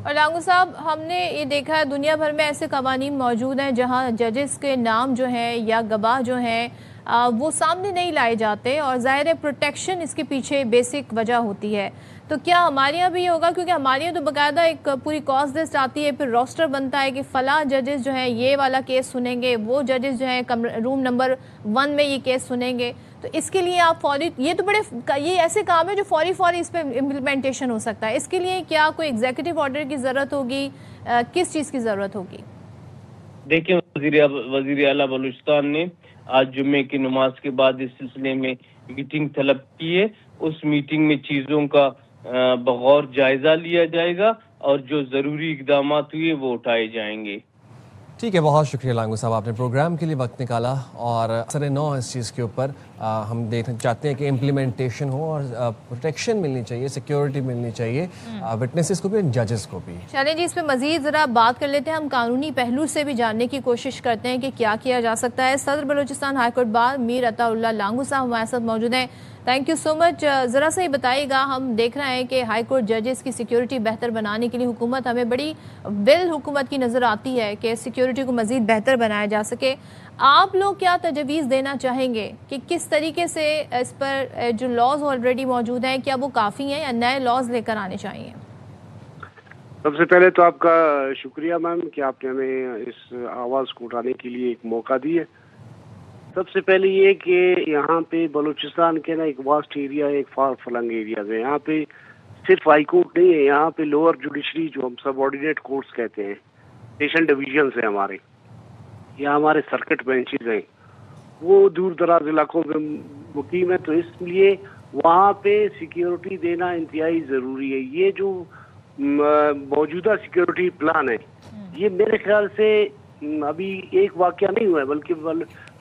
اور لانگو صاحب، ہم نے یہ دیکھا ہے دنیا بھر میں ایسے قوانین موجود ہیں جہاں ججز کے نام جو ہیں یا گواہ جو ہیں وہ سامنے نہیں لائے جاتے، اور ظاہر ہے پروٹیکشن اس کے پیچھے بیسک وجہ ہوتی ہے۔ تو کیا ہمارے یہاں بھی یہ ہوگا؟ کیونکہ ہمارے یہاں تو باقاعدہ ایک پوری کاز لسٹ آتی ہے، پھر روسٹر بنتا ہے کہ فلاں ججز جو ہیں یہ والا کیس سنیں گے، وہ ججز جو ہیں روم نمبر 1 میں یہ کیس سنیں گے۔ تو اس کے لیے آپ فوری، یہ تو یہ ایسے کام ہے جو فوری اس پہ امپلیمنٹیشن ہو سکتا ہے، اس کے لیے کیا کوئی ایگزیکٹو آرڈر کی ضرورت ہوگی؟ کس چیز کی ضرورت ہوگی؟ دیکھیں وزیر اعلیٰ بلوچستان نے آج جمعے کی نماز کے بعد اس سلسلے میں میٹنگ طلب کی ہے، اس میٹنگ میں چیزوں کا بغور جائزہ لیا جائے گا اور جو ضروری اقدامات ہوئے وہ اٹھائے جائیں گے. ٹھیک ہے، بہت شکریہ لانگو صاحب، آپ نے پروگرام کے لیے وقت نکالا اور اثر نو اس چیز کے اوپر ہم دیکھنا چاہتے ہیں کہ امپلیمنٹیشن ہو اور پروٹیکشن ملنی چاہیے، سیکیورٹی ملنی چاہیے وٹنسز کو بھی اور ججز کو بھی. چلیں جی، اس پہ مزید ذرا بات کر لیتے ہیں. ہم قانونی پہلو سے بھی جاننے کی کوشش کرتے ہیں کہ کیا کیا جا سکتا ہے. صدر بلوچستان ہائی کورٹ بار میر عطا اللہ لانگو صاحب ہمارے ساتھ موجود ہیں. تھینک یو سو مچ. ذرا سا ہی بتائیے گا، ہم دیکھ رہے ہیں کہ ہائی کورٹ ججز کی سیکیورٹی بہتر بنانے کے لیے حکومت ہمیں بڑی حکومت کی نظر آتی ہے کہ سیکیورٹی کو مزید بہتر بنایا جا سکے. آپ لوگ کیا تجویز دینا چاہیں گے کہ کس طریقے سے اس پر جو لاز آلریڈی موجود ہیں کیا وہ کافی ہیں یا نئے لاز لے کر آنے چاہیے؟ سب سے پہلے تو آپ کا شکریہ میم کہ آپ نے ہمیں اس آواز کو اٹھانے کے لیے ایک موقع دی ہے. سب سے پہلے یہ کہ یہاں پہ بلوچستان کے نا ایک واسٹ ایریا ہے، ایک فار فلنگ ایریاز ہے. یہاں پہ صرف ہائی کورٹ نہیں ہے، یہاں پہ لوور جوڈیشری جو ہم سب آرڈینیٹ کورٹس کہتے ہیں، اسٹیشن ڈویژنز ہیں ہمارے، یا ہمارے سرکٹ بینچز ہیں، وہ دور دراز علاقوں میں مقیم ہے. تو اس لیے وہاں پہ سیکیورٹی دینا انتہائی ضروری ہے. یہ جو موجودہ سیکیورٹی پلان ہے یہ میرے خیال سے ابھی ایک واقعہ نہیں ہوا ہے، بلکہ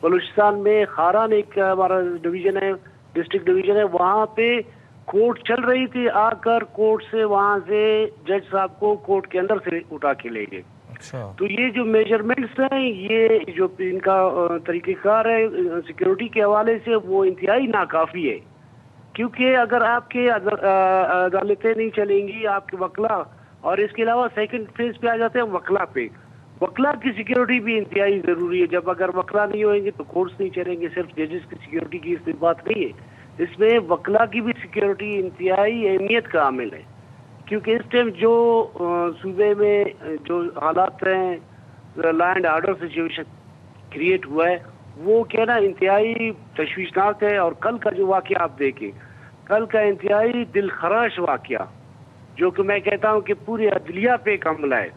بلوچستان میں خاران ایک ہمارا ڈویژن ہے، ڈسٹرکٹ ڈویژن ہے، وہاں پہ کورٹ چل رہی تھی، آ کر کورٹ سے وہاں سے جج صاحب کو کورٹ کے اندر سے اٹھا کے لے گئے. تو یہ جو میجرمنٹس ہیں، یہ جو ان کا طریقہ کار ہے سیکیورٹی کے حوالے سے، وہ انتہائی ناکافی ہے. کیونکہ اگر آپ کے عدالتیں نہیں چلیں گی، آپ کے وکلا، اور اس کے علاوہ سیکنڈ فیز پہ آ جاتے ہیں وکلا پہ. وکلا کی سیکیورٹی بھی انتہائی ضروری ہے. جب اگر وکلا نہیں ہوئیں گے تو کورٹس نہیں چلیں گے. صرف ججز کی سیکیورٹی کی اس بات نہیں ہے، اس میں وکلا کی بھی سیکیورٹی انتہائی اہمیت کا عامل ہے. کیونکہ اس ٹائم جو صوبے میں جو حالات ہیں، law and order situation create ہوا ہے، وہ کہنا انتہائی تشویشناک ہے. اور کل کا جو واقعہ آپ دیکھیں، کل کا انتہائی دل خراش واقعہ، جو کہ میں کہتا ہوں کہ پورے عدلیہ پہ ایک حملہ ہے.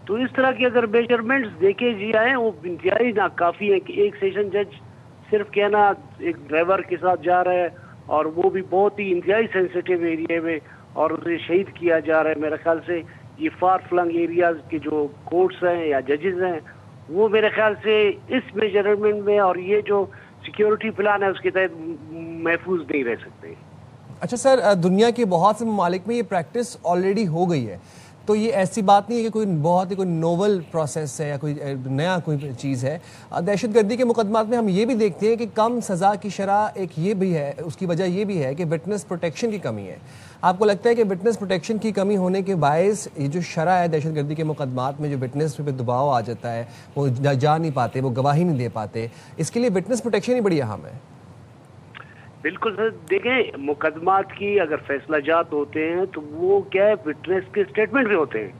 تو اس طرح کی اگر میجرمنٹس دیکھے جائیں، وہ انتہائی ناکافی ہے کہ ایک سیشن جج صرف کہنا ایک ڈرائیور کے ساتھ جا رہا ہے، اور وہ بھی بہت ہی انتہائی سینسیٹیو ایریا میں، اور اسے شہید کیا جا رہا ہے. میرے خیال سے یہ فار فلنگ ایریاز کے جو کورٹس ہیں یا ججز ہیں، وہ میرے خیال سے اس میجرمنٹ میں اور یہ جو سیکیورٹی پلان ہے اس کے تحت محفوظ نہیں رہ سکتے. اچھا سر، دنیا کے بہت سے ممالک میں یہ پریکٹس آلریڈی ہو گئی ہے، تو یہ ایسی بات نہیں ہے کہ کوئی بہت ہی کوئی نوول پروسیس ہے یا کوئی نیا کوئی چیز ہے. دہشت گردی کے مقدمات میں ہم یہ بھی دیکھتے ہیں کہ کم سزا کی شرح ایک یہ بھی ہے، اس کی وجہ یہ بھی ہے کہ وٹنس پروٹیکشن کی کمی ہے. آپ کو لگتا ہے کہ وٹنس پروٹیکشن کی کمی ہونے کے باعث یہ جو شرح ہے دہشت گردی کے مقدمات میں جو وٹنس پہ دباؤ آ جاتا ہے، وہ جا نہیں پاتے، وہ گواہی نہیں دے پاتے، اس کے لیے وٹنس پروٹیکشن ہی بڑی اہم ہے؟ بالکل سر، دیکھیں مقدمات کی اگر فیصلہ جات ہوتے ہیں تو وہ کیا ہے، وٹنس کے اسٹیٹمنٹ بھی ہوتے ہیں.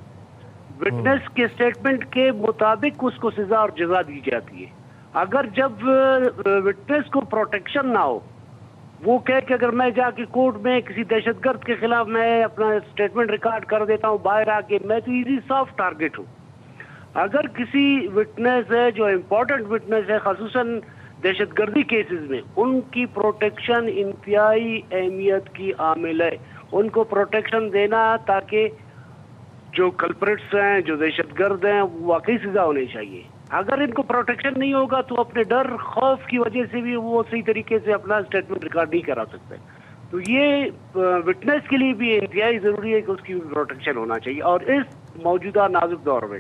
وٹنس کے اسٹیٹمنٹ کے مطابق اس کو سزا اور جزا دی جاتی ہے. اگر جب وٹنس کو پروٹیکشن نہ ہو، وہ کہے کہ اگر میں جا کے کورٹ میں کسی دہشت گرد کے خلاف میں اپنا اسٹیٹمنٹ ریکارڈ کر دیتا ہوں باہر آ کے، میں تو ایزی سافٹ ٹارگیٹ ہوں. اگر کسی وٹنس ہے جو امپورٹنٹ وٹنس ہے، خصوصاً دہشت گردی کیسز میں، ان کی پروٹیکشن انتہائی اہمیت کی عامل ہے. ان کو پروٹیکشن دینا تاکہ جو کلپریٹس ہیں، جو دہشت گرد ہیں، واقعی سزا ہونی چاہیے. اگر ان کو پروٹیکشن نہیں ہوگا تو اپنے ڈر خوف کی وجہ سے بھی وہ صحیح طریقے سے اپنا اسٹیٹمنٹ ریکارڈ نہیں کرا سکتے. تو یہ وٹنس کے لیے بھی انتہائی ضروری ہے کہ اس کی پروٹیکشن ہونا چاہیے، اور اس موجودہ نازک دور میں.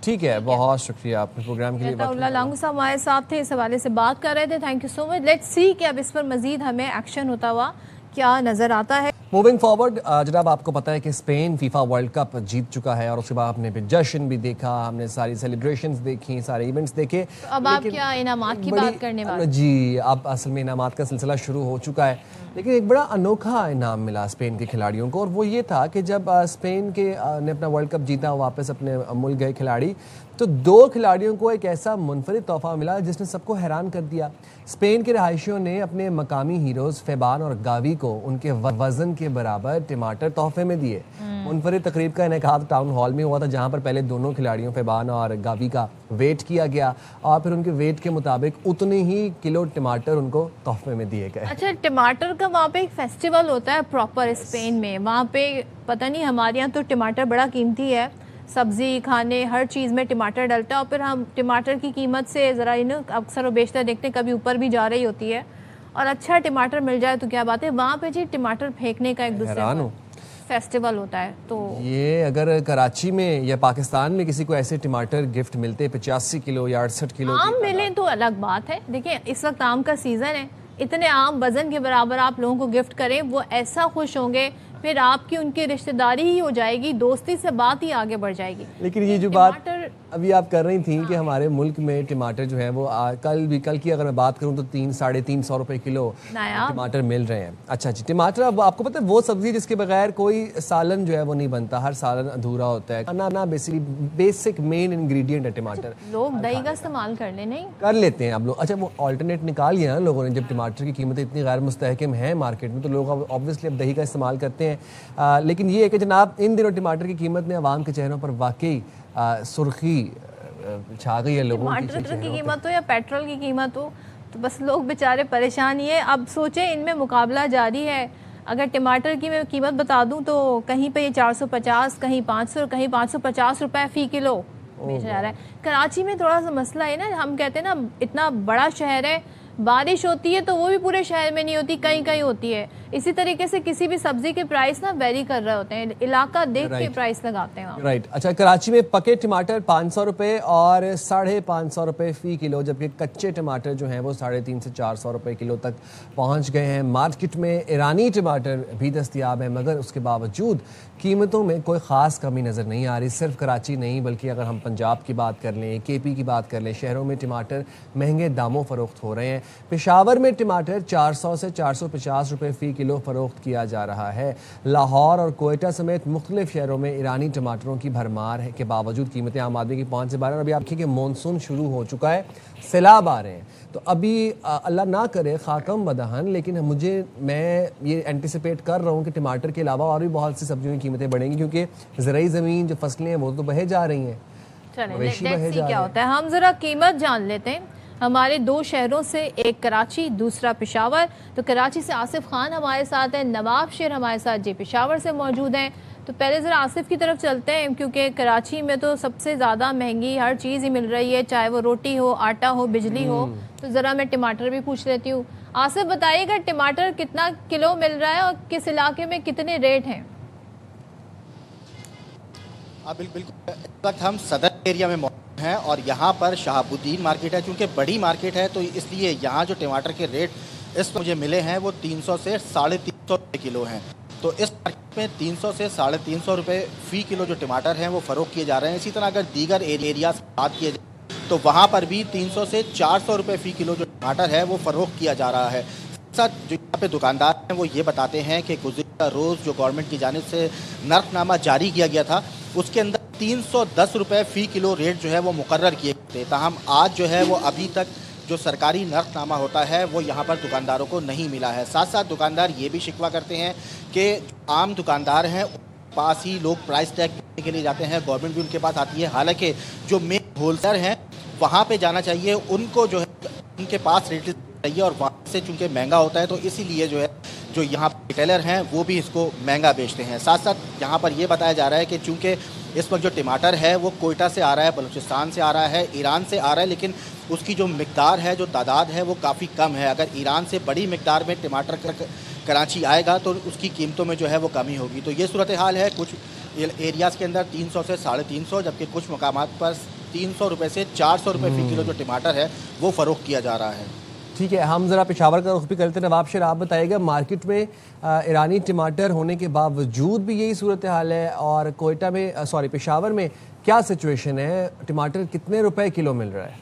ٹھیک ہے، بہت شکریہ آپ نے پروگرام کے لیے. اللہ لانگو صاحب ہمارے ساتھ تھے، اس حوالے سے بات کر رہے تھے. Thank you so much. Let's see کہ اب اس پر مزید ہمیں ایکشن ہوتا ہوا کیا نظر آتا ہے. موونگ فارورڈ جناب، آپ کو پتہ ہے کہ اسپین فیفا ورلڈ کپ جیت چکا ہے، اور اس کے بعد ہم نے جشن بھی دیکھا، ہم نے ساری سیلیبریشنز دیکھی، سارے ایونٹس دیکھے. اب آپ کیا انعامات کی بات کرنے والے؟ جی، اب اصل میں انعامات کا سلسلہ شروع ہو چکا ہے، لیکن ایک بڑا انوکھا انعام ملا اسپین کے کھلاڑیوں کو، اور وہ یہ تھا کہ جب اسپین کے نے اپنا ورلڈ کپ جیتا، واپس اپنے ملک گئے کھلاڑی، تو 2 کھلاڑیوں کو ایک ایسا منفرد تحفہ ملا جس نے سب کو حیران کر دیا. اسپین کے رہائشیوں نے اپنے مقامی ہیروز فیبان اور گاوی کو ان کے وزن کے برابر ٹماٹر تحفے میں دیے. منفرد تقریب کا انعقاد ٹاؤن ہال میں ہوا تھا جہاں پر پہلے دونوں کھلاڑیوں فیبان اور گاوی کا ویٹ کیا گیا اور پھر ان کے ویٹ کے مطابق اتنے ہی کلو ٹماٹر ان کو تحفے میں دیے گئے. اچھا ٹماٹر کا وہاں پہ ایک فیسٹیول ہوتا ہے پراپر اسپین میں, وہاں پہ پتہ نہیں ہمارے یہاں تو ٹماٹر بڑا قیمتی ہے, سبزی کھانے ہر چیز میں ٹماٹر ڈلتا ہے اور پھر ہم ٹماٹر کی قیمت سے ذرا اکثر و بیشتر دیکھتے ہیں کبھی اوپر بھی جا رہی ہوتی ہے اور اچھا ٹماٹر مل جائے تو کیا بات ہے. وہاں پہ جی ٹماٹر پھینکنے کا ایک دوسرے فیسٹیول ہوتا ہے. تو یہ اگر کراچی میں یا پاکستان میں کسی کو ایسے ٹماٹر گفٹ ملتے 85 کلو یا 68 کلو آم ملیں تو الگ بات ہے. دیکھیں اس وقت آم کا سیزن ہے, اتنے آم وزن کے برابر آپ لوگوں کو گفٹ کریں وہ ایسا خوش ہوں گے, پھر آپ کی ان کی رشتہ داری ہی ہو جائے گی, دوستی سے بات ہی آگے بڑھ جائے گی. لیکن یہ جو بات ابھی آپ کر رہی تھیں کہ ہمارے ملک میں ٹماٹر جو ہے وہ کل کی اگر میں بات کروں تو 300-350 روپے کلو ٹماٹر مل رہے ہیں. اچھا جی ٹماٹر اب آپ کو پتہ ہے وہ سبزی جس کے بغیر کوئی سالن جو ہے وہ نہیں بنتا, ہر سالن ادھورا ہوتا ہے. نا بیسک مین انگریڈینٹ ہے ٹماٹر. لوگ دہی کا استعمال کر لیں نہیں کر لیتے ہیں اب لوگ. اچھا وہ آلٹرنیٹ نکال لیا نا لوگوں نے, جب ٹماٹر کی قیمتیں اتنی غیر مستحکم ہیں مارکیٹ میں تو لوگ آبویسلی اب دہی کا استعمال کرتے ہیں. لیکن یہ ہے کہ جناب ان دنوں ٹماٹر کی قیمت نے عوام کے چہروں پر واقعی سرخی چھا گئی ہے لوگوں کی. ٹماٹر کی قیمت ہو یا پیٹرول کی قیمت ہو تو بس لوگ بیچارے پریشان ہی ہیں. اب سوچیں ان میں مقابلہ جاری ہے. اگر ٹماٹر کی میں قیمت بتا دوں تو کہیں پہ یہ 450, کہیں 500, کہیں 550 روپے فی کلو بیچا جا رہا ہے. کراچی میں تھوڑا سا مسئلہ ہے نا, ہم کہتے ہیں نا اتنا بڑا شہر ہے, بارش ہوتی ہے تو وہ بھی پورے شہر میں نہیں ہوتی, کہیں کہیں ہوتی ہے. اسی طریقے سے کسی بھی سبزی کے پرائس نا ویری کر رہے ہوتے ہیں, علاقہ دیکھ کے پرائس لگاتے ہیں. رائٹ. اچھا کراچی میں پکے ٹماٹر 500 روپے اور 550 روپے فی کلو, جبکہ کچے ٹماٹر جو ہیں وہ 350 سے 400 روپے کلو تک پہنچ گئے ہیں. مارکیٹ میں ایرانی ٹماٹر بھی دستیاب ہیں مگر اس کے باوجود قیمتوں میں کوئی خاص کمی نظر نہیں آ رہی. صرف کراچی نہیں بلکہ اگر ہم پنجاب کی بات کر لیں, کے پی کی بات کر لیں, شہروں میں ٹماٹر مہنگے داموں فروخت ہو رہے ہیں. پشاور میں ٹماٹر 400 سے 450 روپے فی کلو فروخت کیا جا رہا ہے. لاہور اور کوئٹہ سمیت مختلف شہروں میں ایرانی ٹماٹروں کی بھرمار ہے کے باوجود قیمتیں عام آدمی کی پہنچ سے باہر. ابھی آپ دیکھیں کہ مونسون شروع ہو چکا ہے, سیلاب آ رہے ہیں, تو ابھی اللہ نہ کرے خاکم بدہن, لیکن میں یہ اینٹیسپیٹ کر رہا ہوں کہ ٹماٹر کے علاوہ اور بھی بہت سی سبزیوں کی قیمتیں بڑھیں گی کیونکہ زرعی زمین جو فصلیں ہیں وہ تو بہہ جا رہی ہیں. چلیں کیا ہوتا ہے, ہم ذرا قیمت جان لیتے ہیں. ہمارے 2 شہروں سے, ایک کراچی دوسرا پشاور. تو کراچی سے آصف خان ہمارے ساتھ ہیں, نواب شیر ہمارے ساتھ جی پشاور سے موجود ہیں. تو پہلے ذرا آصف کی طرف چلتے ہیں کیونکہ کراچی میں تو سب سے زیادہ مہنگی ہر چیز ہی مل رہی ہے, چاہے وہ روٹی ہو, آٹا ہو, بجلی ہو. تو ذرا میں ٹماٹر بھی پوچھ لیتی ہوں. آصف بتائیے گا ٹماٹر کتنا کلو مل رہا ہے اور کس علاقے میں کتنے ریٹ ہیں؟ بالکل اس وقت ہم صدر ایریا میں موجود ہیں اور یہاں پر شہاب الدین مارکیٹ ہے. چونکہ بڑی مارکیٹ ہے تو اس لیے یہاں جو ٹماٹر کے ریٹ اس وقت مجھے ملے ہیں وہ 300 سے 350 روپے کلو ہیں. تو اس مارکیٹ میں 300 سے 350 روپے فی کلو جو ٹماٹر ہیں وہ فروخت کیے جا رہے ہیں. اسی طرح اگر دیگر ایریا سے بات کیے جائے تو وہاں پر بھی 300 سے 400 روپے فی کلو جو ٹماٹر ہے وہ فروخت کیا جا رہا ہے. ساتھ جو یہاں پہ دکاندار ہیں وہ یہ بتاتے ہیں کہ گزشتہ روز جو گورنمنٹ کی جانب سے نرخ نامہ جاری کیا گیا تھا اس کے اندر 310 روپے فی کلو ریٹ جو ہے وہ مقرر کیے گئے تھے. تاہم آج جو ہے وہ ابھی تک جو سرکاری نرخ نامہ ہوتا ہے وہ یہاں پر دکانداروں کو نہیں ملا ہے. ساتھ ساتھ دکاندار یہ بھی شکوہ کرتے ہیں کہ عام دکاندار ہیں پاس ہی لوگ پرائس ٹیگ دینے کے لیے جاتے ہیں, گورنمنٹ بھی ان کے پاس آتی ہے. حالانکہ جو مین ہولسیلر ہیں وہاں پہ جانا چاہیے, ان کو جو ہے ان کے پاس ریٹ چاہیے اور وہاں سے چونکہ مہنگا ہوتا ہے تو اسی لیے جو ہے جو یہاں ریٹیلر ہیں وہ بھی اس کو مہنگا بیچتے ہیں. ساتھ ساتھ یہاں پر یہ بتایا جا رہا ہے کہ چونکہ اس وقت جو ٹماٹر ہے وہ کوئٹہ سے آ رہا ہے, بلوچستان سے آ رہا ہے, ایران سے آ رہا ہے, لیکن اس کی جو مقدار ہے جو تعداد ہے وہ کافی کم ہے. اگر ایران سے بڑی مقدار میں ٹماٹر کراچی آئے گا تو اس کی قیمتوں میں جو ہے وہ کمی ہوگی. تو یہ صورتحال ہے. کچھ ایریاز کے اندر 300 سے 350, جبکہ کچھ مقامات پر 300 روپے سے 400 روپے فی کلو جو ٹماٹر ہے وہ فروخت کیا جا رہا ہے. ٹھیک ہے, ہم ذرا پشاور کا رخ بھی کرتے ہیں. نواب شیر آپ بتائیے گا مارکیٹ میں ایرانی ٹماٹر ہونے کے باوجود بھی یہی صورتحال ہے, اور کوئٹہ میں پشاور میں کیا سچویشن ہے, ٹماٹر کتنے روپے کلو مل رہا ہے؟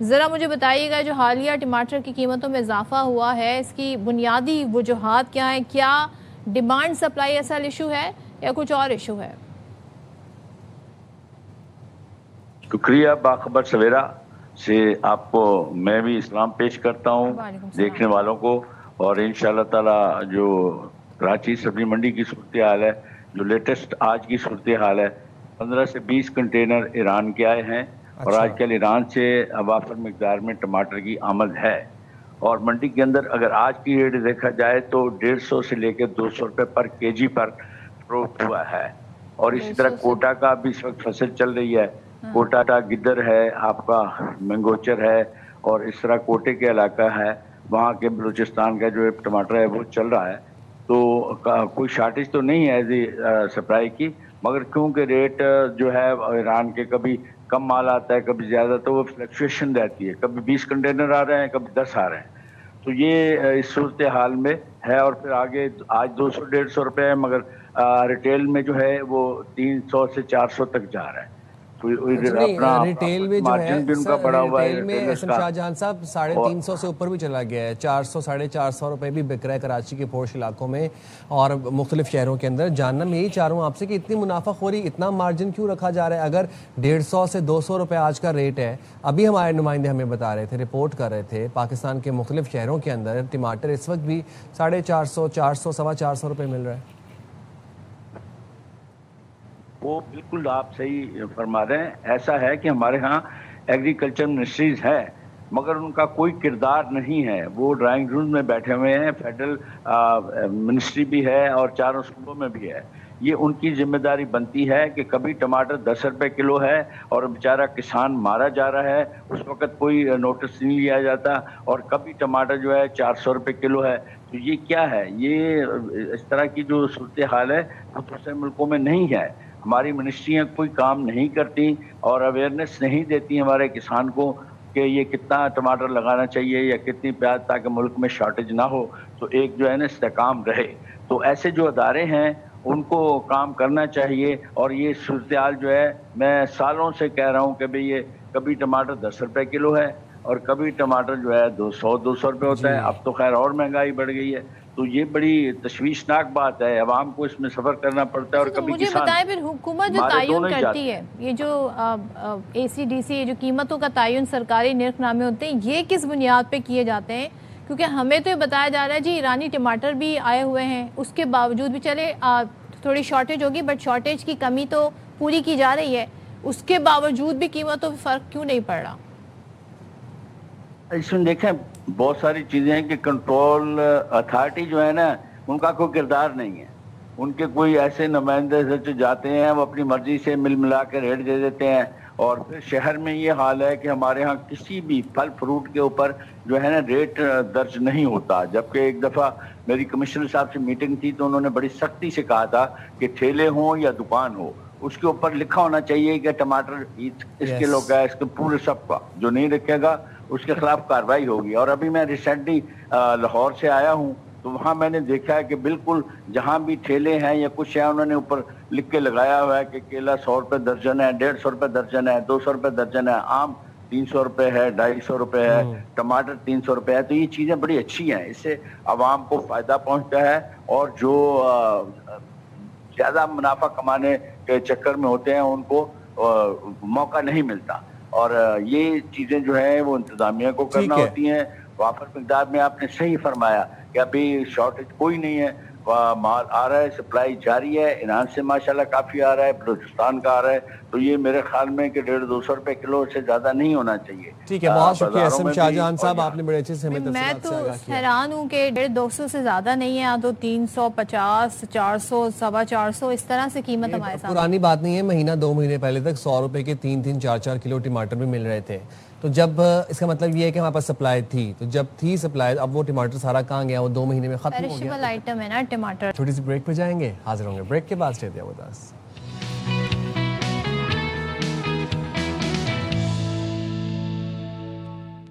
ذرا مجھے بتائیے گا جو حالیہ ٹماٹر کی قیمتوں میں اضافہ ہوا ہے اس کی بنیادی وجوہات کیا ہیں؟ کیا ڈیمانڈ سپلائی اصل ایشو ہے یا کچھ اور ایشو ہے؟ شکریہ. باخبر سویرا سے آپ کو میں بھی اسلام پیش کرتا ہوں دیکھنے والوں کو، اور انشاءاللہ تعالی جو کراچی سبزی منڈی کی صورتحال ہے، جو لیٹسٹ آج کی صورتحال ہے، 15 سے 20 کنٹینر ایران کے آئے ہیں اور آج کل ایران سے وافر مقدار میں ٹماٹر کی آمد ہے، اور منڈی کے اندر اگر آج کی ریٹ دیکھا جائے تو 150 سے لے کے 200 روپے پر کے جی پر فروخت ہوا ہے. اور اسی طرح کوٹا کا بھی اس وقت فصل چل رہی ہے. کوٹا کا گدر ہے، آپ کا منگوچر ہے، اور اس طرح کوٹے کے علاقہ ہے، وہاں کے بلوچستان کا جو ٹماٹر ہے وہ چل رہا ہے. تو کوئی شارٹیج تو نہیں ہے ایسی سپلائی کی، مگر کیونکہ ریٹ جو ہے ایران کے کبھی کم مال آتا ہے کبھی زیادہ، تو وہ فلیکچویشن رہتی ہے، کبھی 20 کنٹینر آ رہے ہیں کبھی 10 آ رہے ہیں. تو یہ اس صورتحال میں ہے. اور پھر آگے آج 200-150 روپے ہے، مگر ریٹیل میں جو ہے وہ 300 سے 400 تک جا رہا ہے. ریٹیل میں جو ہے ریٹیل میں احسن شاہ جہاں صاحب 350 سے اوپر بھی چلا گیا ہے، 400-450 روپے بھی بک رہا ہے کراچی کے پوش علاقوں میں اور مختلف شہروں کے اندر. جاننا میں یہی چاہ رہا ہوں آپ سے کہ اتنی منافع خوری، اتنا مارجن کیوں رکھا جا رہا ہے؟ اگر 150 سے 200 روپے آج کا ریٹ ہے، ابھی ہمارے نمائندے ہمیں بتا رہے تھے، رپورٹ کر رہے تھے پاکستان کے مختلف شہروں کے اندر ٹماٹر اس وقت بھی 450, 400, 450 روپے مل رہا ہے. وہ بالکل آپ صحیح فرما رہے ہیں. ایسا ہے کہ ہمارے ہاں ایگریکلچر منسٹریز ہے مگر ان کا کوئی کردار نہیں ہے. وہ ڈرائنگ روم میں بیٹھے ہوئے ہیں، فیڈرل منسٹری بھی ہے اور چاروں صوبوں میں بھی ہے. یہ ان کی ذمہ داری بنتی ہے کہ کبھی ٹماٹر 10 روپے کلو ہے اور بیچارہ کسان مارا جا رہا ہے، اس وقت کوئی نوٹس نہیں لیا جاتا، اور کبھی ٹماٹر جو ہے 400 روپے کلو ہے. تو یہ کیا ہے؟ یہ اس طرح کی جو صورتحال ہے وہ دوسرے ملکوں میں نہیں ہے. ہماری منسٹریاں کوئی کام نہیں کرتی اور اویئرنیس نہیں دیتی ہمارے کسان کو کہ یہ کتنا ٹماٹر لگانا چاہیے یا کتنی پیاز، تاکہ ملک میں شارٹیج نہ ہو، تو ایک جو ہے نا استحکام رہے. تو ایسے جو ادارے ہیں ان کو کام کرنا چاہیے. اور یہ صورتحال جو ہے میں سالوں سے کہہ رہا ہوں کہ بھئی یہ کبھی ٹماٹر 10 روپے کلو ہے اور کبھی ٹماٹر جو ہے 200 روپے ہوتا ہے. اب تو خیر اور مہنگائی بڑھ گئی ہے. تو یہ بڑی تشویشناک بات ہے، عوام کو اس میں سفر کرنا پڑتا ہے. اور کبھی مجھے بتائیں پھر حکومت جو تعین کرتی ہے، یہ جو ACDC جو قیمتوں کا تعین سرکاری نرخ نامے ہوتے ہیں، یہ کس بنیاد پہ کیے جاتے ہیں؟ کیونکہ ہمیں تو یہ بتایا جا رہا ہے جی ایرانی ٹماٹر بھی آئے ہوئے ہیں، اس کے باوجود بھی چلے تھوڑی شارٹیج ہوگی بٹ شارٹیج کی کمی تو پوری کی جا رہی ہے، اس کے باوجود بھی قیمتوں پہ فرق کیوں نہیں پڑ رہا؟ اس میں دیکھیں بہت ساری چیزیں ہیں کہ کنٹرول اتھارٹی جو ہے نا ان کا کوئی کردار نہیں ہے. ان کے کوئی ایسے نمائندے جو جاتے ہیں وہ اپنی مرضی سے مل ملا کے ریٹ دے دیتے ہیں. اور پھر شہر میں یہ حال ہے کہ ہمارے ہاں کسی بھی پھل فروٹ کے اوپر جو ہے نا ریٹ درج نہیں ہوتا. جبکہ ایک دفعہ میری کمشنر صاحب سے میٹنگ تھی تو انہوں نے بڑی سختی سے کہا تھا کہ ٹھیلے ہوں یا دکان ہو اس کے اوپر لکھا ہونا چاہیے کہ ٹماٹر اس کلو کا ہے، اس کے پورے سب کا. جو نہیں رکھے گا اس کے خلاف کارروائی ہوگی. اور ابھی میں ریسنٹلی لاہور سے آیا ہوں تو وہاں میں نے دیکھا ہے کہ بالکل جہاں بھی ٹھیلے ہیں یا کچھ ہے انہوں نے اوپر لکھ کے لگایا ہوا ہے کہ کیلا 100 روپے درجن ہے، 150 روپے درجن ہے، 200 روپے درجن ہے، آم 300 روپے ہے، 250 روپے ہے، ٹماٹر 300 روپے ہے. تو یہ چیزیں بڑی اچھی ہیں، اس سے عوام کو فائدہ پہنچتا ہے اور جو زیادہ منافع کمانے کے چکر میں ہوتے ہیں ان کو موقع نہیں ملتا. اور یہ چیزیں جو ہیں وہ انتظامیہ کو کرنا ہوتی ہیں. وافر مقدار میں آپ نے صحیح فرمایا کہ ابھی شارٹیج کوئی نہیں ہے، مال آ رہا ہے، سپلائی جاری ہے. ایران سے ماشاءاللہ کافی آ رہا ہے، بلوچستان کا آ رہا ہے. تو یہ میرے خیال میں کہ 150-200 روپے کلو سے زیادہ نہیں ہونا چاہیے. ٹھیک ہے، بہت شکریہ اسم شاہ جہاں صاحب، آپ نے بڑے اچھے سے ہمیں تفصیلات سے آگاہ کیا. میں تو حیران ہوں کہ 150-200 سے زیادہ نہیں ہے، تو 350, 400, 450 اس طرح سے قیمت ہمارے سامنے. پرانی بات نہیں ہے، مہینہ 2 مہینے پہلے تک 100 روپے کے 3-3, 4-4 کلو ٹماٹر بھی مل رہے تھے. تو جب اس کا مطلب یہ ہے کہ ہمارے پاس سپلائی تھی، تو جب تھی سپلائی اب وہ ٹماٹر سارا کہاں گیا؟ وہ 2 مہینے میں ختم ہو گیا. پیرشیبل آئٹم ہے نا ٹماٹر. چھوٹی سی بریک پہ جائیں گے، حاضر ہوں گے بریک کے بعد. Stay there with us.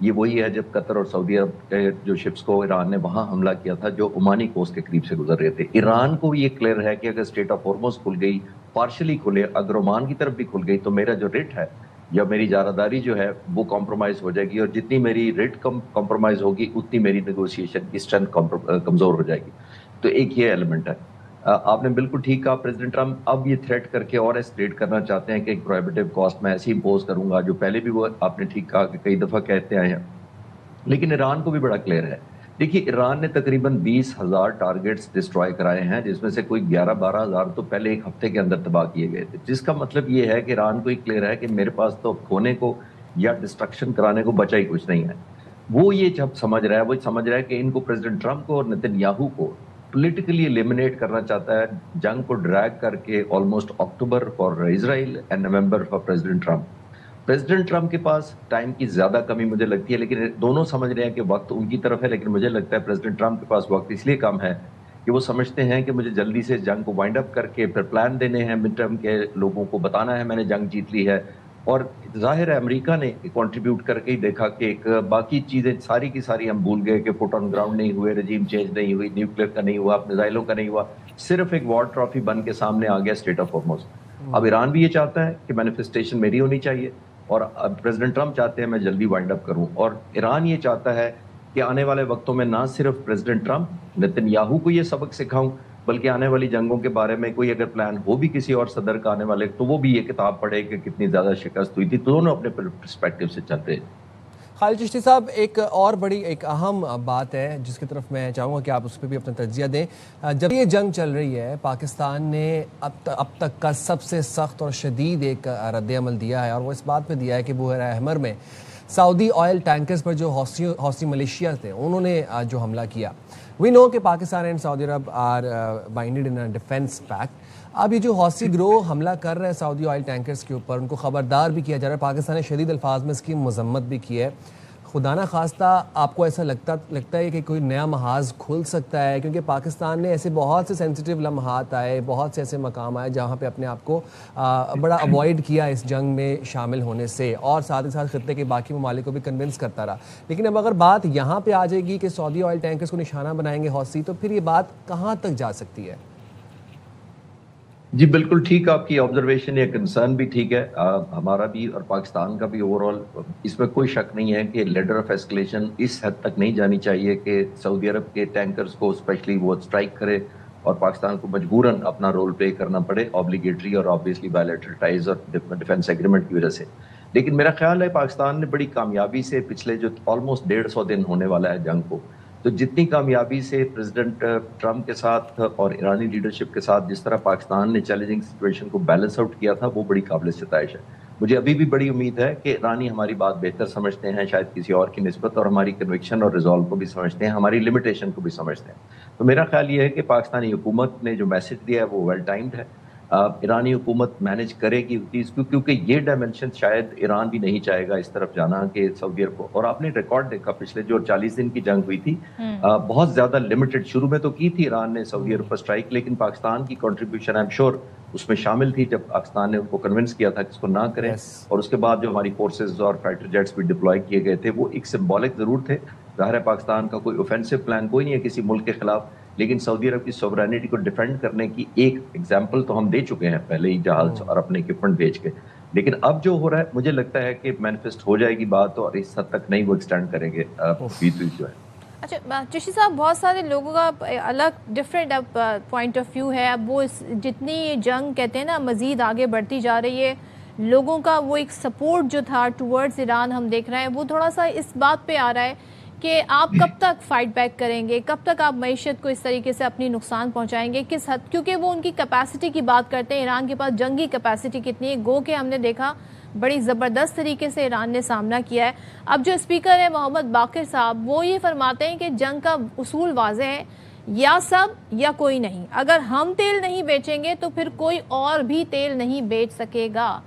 یہ وہی ہے جب قطر اور سعودی عرب کے جو شپس کو ایران نے وہاں حملہ کیا تھا جو عمانی کوسٹ کے قریب سے گزر رہے تھے. ایران کو یہ کلیئر ہے کہ اگر اسٹریٹ آف ہارمز کھل گئی, پارشلی کھلے, اگر عمان کی طرف بھی کھل گئی تو میرا جو ریٹ ہے یا میری جارہداری جو ہے وہ کمپرومائز ہو جائے گی, اور جتنی میری ریٹ کمپرومائز ہوگی اتنی میری نیگوشیشن کی اسٹرینتھ کمزور ہو جائے گی. تو ایک یہ ایلیمنٹ ہے. آپ نے بالکل ٹھیک کہا, پریزیڈنٹ ٹرمپ اب یہ تھریٹ کر کے اور ایسکلیٹ کرنا چاہتے ہیں کہ ایک پروہیبٹیو کاسٹ میں ایسی امپوز کروں گا, جو پہلے بھی وہ آپ نے ٹھیک کہا کہ کئی دفعہ کہتے آئے ہیں. لیکن ایران کو بھی بڑا کلیئر ہے. دیکھیے ایران نے تقریباً 20,000 ٹارگیٹس ڈسٹرائے کرائے ہیں, جس میں سے کوئی 11-12 ہزار تو پہلے ایک ہفتے کے اندر تباہ کیے گئے تھے, جس کا مطلب یہ ہے کہ ایران کو یہ کلیئر ہے کہ میرے پاس تو کھونے کو یا ڈسٹرکشن کرانے کو بچا ہی کچھ نہیں ہے. وہ یہ جب سمجھ رہا ہے, وہ سمجھ رہا ہے کہ ان کو پریزیڈنٹ ٹرمپ کو اور نتن یاہو کو پولیٹیکلی ایلیمنیٹ کرنا چاہتا ہے, جنگ کو ڈریگ کر کے almost October for Israel and November for president Trump. President Trump کے پاس ٹائم کی زیادہ کمی مجھے لگتی ہے, لیکن دونوں سمجھ رہے ہیں کہ وقت ان کی طرف ہے, لیکن مجھے لگتا ہے پریزیڈنٹ ٹرمپ کے پاس وقت اس لیے کم ہے کہ وہ سمجھتے ہیں کہ مجھے جلدی سے جنگ کو وائنڈ اپ کر کے پھر پلان دینے ہیں مڈ ٹرم کے لوگوں کو, بتانا ہے میں نے جنگ جیت لی ہے. اور ظاہر ہے امریکہ نے کنٹریبیوٹ کر کے ہی دیکھا کہ ایک باقی چیزیں ساری کی ساری ہم بھول گئے کہ فٹ آن گراؤنڈ نہیں ہوئے, رجیم چینج نہیں ہوئی, نیوکلیر کا نہیں ہوا, میزائلوں کا نہیں ہوا, صرف ایک وار ٹرافی بن کے سامنے آ گیا اسٹریٹ آف ہارمز. اب ایران بھی یہ چاہتا ہے کہ مینیفیسٹیشن میری ہونی چاہیے, اور اب پریزیڈنٹ ٹرمپ چاہتے ہیں میں جلدی وائنڈ اپ کروں, اور ایران یہ چاہتا ہے کہ آنے والے وقتوں میں نہ صرف پریزیڈنٹ ٹرمپ نتن یاہو کو یہ سبق سکھاؤں, بلکہ آنے والی جنگوں کے بارے میں کوئی اگر پلان ہو بھی کسی اور صدر کا آنے والے, تو وہ بھی یہ کتاب پڑھے کہ کتنی زیادہ شکست ہوئی تھی. دونوں اپنے پرسپیکٹیو سے چلتے ہیں. خالد چشتی صاحب, ایک اور بڑی ایک اہم بات ہے جس کی طرف میں چاہوں گا کہ آپ اس پہ بھی اپنا تجزیہ دیں. جب یہ جنگ چل رہی ہے, پاکستان نے اب تک کا سب سے سخت اور شدید ایک رد عمل دیا ہے, اور وہ اس بات پہ دیا ہے کہ بحیرہ احمر میں سعودی آئل ٹینکرز پر جو حوثی ملیشیا تھے انہوں نے جو حملہ کیا. وی نو کہ Pakistan and Saudi Arab are binded in defence pact. اب یہ جو حوثی گروہ حملہ کر رہے ہیں سعودی آئل ٹینکرز کے اوپر, ان کو خبردار بھی کیا جا رہا ہے, پاکستان نے شدید الفاظ میں اس کی مذمت بھی کی ہے. خدا نہ خواستہ آپ کو ایسا لگتا ہے کہ کوئی نیا محاذ کھل سکتا ہے, کیونکہ پاکستان نے ایسے بہت سے سینسیٹیو لمحات آئے, بہت سے ایسے مقام آئے جہاں پہ اپنے آپ کو بڑا اوائڈ کیا اس جنگ میں شامل ہونے سے, اور ساتھ ہی ساتھ خطے کے باقی ممالک کو بھی کنونس کرتا رہا. لیکن اب اگر بات یہاں پہ آ جائے گی کہ سعودی آئل ٹینکرز کو نشانہ بنائیں گے حوثی, تو پھر یہ بات کہاں تک جا سکتی ہے؟ جی بالکل ٹھیک, آپ کی آبزرویشن یا کنسرن بھی ٹھیک ہے. ہمارا بھی اور پاکستان کا بھی اوور آل اس میں کوئی شک نہیں ہے کہ لیڈر آف ایسکلیشن اس حد تک نہیں جانی چاہیے کہ سعودی عرب کے ٹینکرز کو اسپیشلی وہ اسٹرائک کرے اور پاکستان کو مجبوراً اپنا رول پلے کرنا پڑے, آبلیگیٹری اور آبویسلی بائیلیٹرل ٹائز اور ڈیفینس ایگریمنٹ کی وجہ سے. لیکن میرا خیال ہے پاکستان نے بڑی کامیابی سے پچھلے جو آلموسٹ 150 دن ہونے والا ہے جنگ کو, تو جتنی کامیابی سے پریزیڈنٹ ٹرمپ کے ساتھ اور ایرانی لیڈرشپ کے ساتھ جس طرح پاکستان نے چیلنجنگ سچویشن کو بیلنس آؤٹ کیا تھا, وہ بڑی قابل ستائش ہے. مجھے ابھی بھی بڑی امید ہے کہ ایرانی ہماری بات بہتر سمجھتے ہیں شاید کسی اور کی نسبت, اور ہماری کنوکشن اور ریزالو کو بھی سمجھتے ہیں, ہماری لمیٹیشن کو بھی سمجھتے ہیں. تو میرا خیال یہ ہے کہ پاکستانی حکومت نے جو میسج دیا ہے وہ ویل ٹائمڈ ہے. ایرانی حکومت مینج کرے گی چیز کو, کیونکہ یہ ڈائمنشن شاید ایران بھی نہیں چاہے گا اس طرف جانا کہ سعودی عرب کو. اور آپ نے ریکارڈ دیکھا پچھلے جو 40 دن کی جنگ ہوئی تھی, بہت زیادہ لمیٹڈ شروع میں تو کی تھی ایران نے سعودی عرب پر اسٹرائک, لیکن پاکستان کی کنٹریبیوشن آئی ایم شیور اس میں شامل تھی جب پاکستان نے ان کو کنونس کیا تھا کہ اس کو نہ کریں. اور اس کے بعد جو ہماری فورسز اور فائٹر جیٹس بھی ڈپلوائے کیے گئے تھے وہ ایک سمبولک ضرور تھے. ظاہر ہے پاکستان کا کوئی اوفینسو پلان کوئی نہیں ہے کسی ملک کے خلاف, لیکن سعودی عرب کی سوورینٹی کو ڈیفینڈ کرنے کی ایک ایگزامپل تو ہم دے چکے ہیں پہلے ہی جہاز اور اپنے اکوپمنٹ بھیج کے. لیکن اب جو ہو رہا ہے مجھے لگتا ہے کہ مینیفیسٹ ہو جائے گی بات, اور اس حد تک نہیں وہ ایکسٹینڈ کریں گے جو ہے. اچھا چشتی صاحب, بہت سارے لوگوں کا الگ ڈفرینٹ اب پوائنٹ آف ویو ہے. اب وہ جتنی یہ جنگ کہتے ہیں نا مزید آگے بڑھتی جا رہی ہے, لوگوں کا وہ ایک سپورٹ جو تھا ٹورڈز ایران ہم دیکھ رہے ہیں وہ تھوڑا سا اس بات پہ آ رہا ہے کہ آپ کب تک فائٹ بیک کریں گے, کب تک آپ معیشت کو اس طریقے سے اپنی نقصان پہنچائیں گے, کس حد, کیونکہ وہ ان کی کیپیسٹی کی بات کرتے ہیں. ایران کے پاس جنگی کیپیسٹی کتنی ہے, گو کہ ہم نے دیکھا بڑی زبردست طریقے سے ایران نے سامنا کیا ہے. اب جو اسپیکر ہے محمد باقر صاحب, وہ یہ فرماتے ہیں کہ جنگ کا اصول واضح ہے, یا سب یا کوئی نہیں. اگر ہم تیل نہیں بیچیں گے تو پھر کوئی اور بھی تیل نہیں بیچ سکے گا.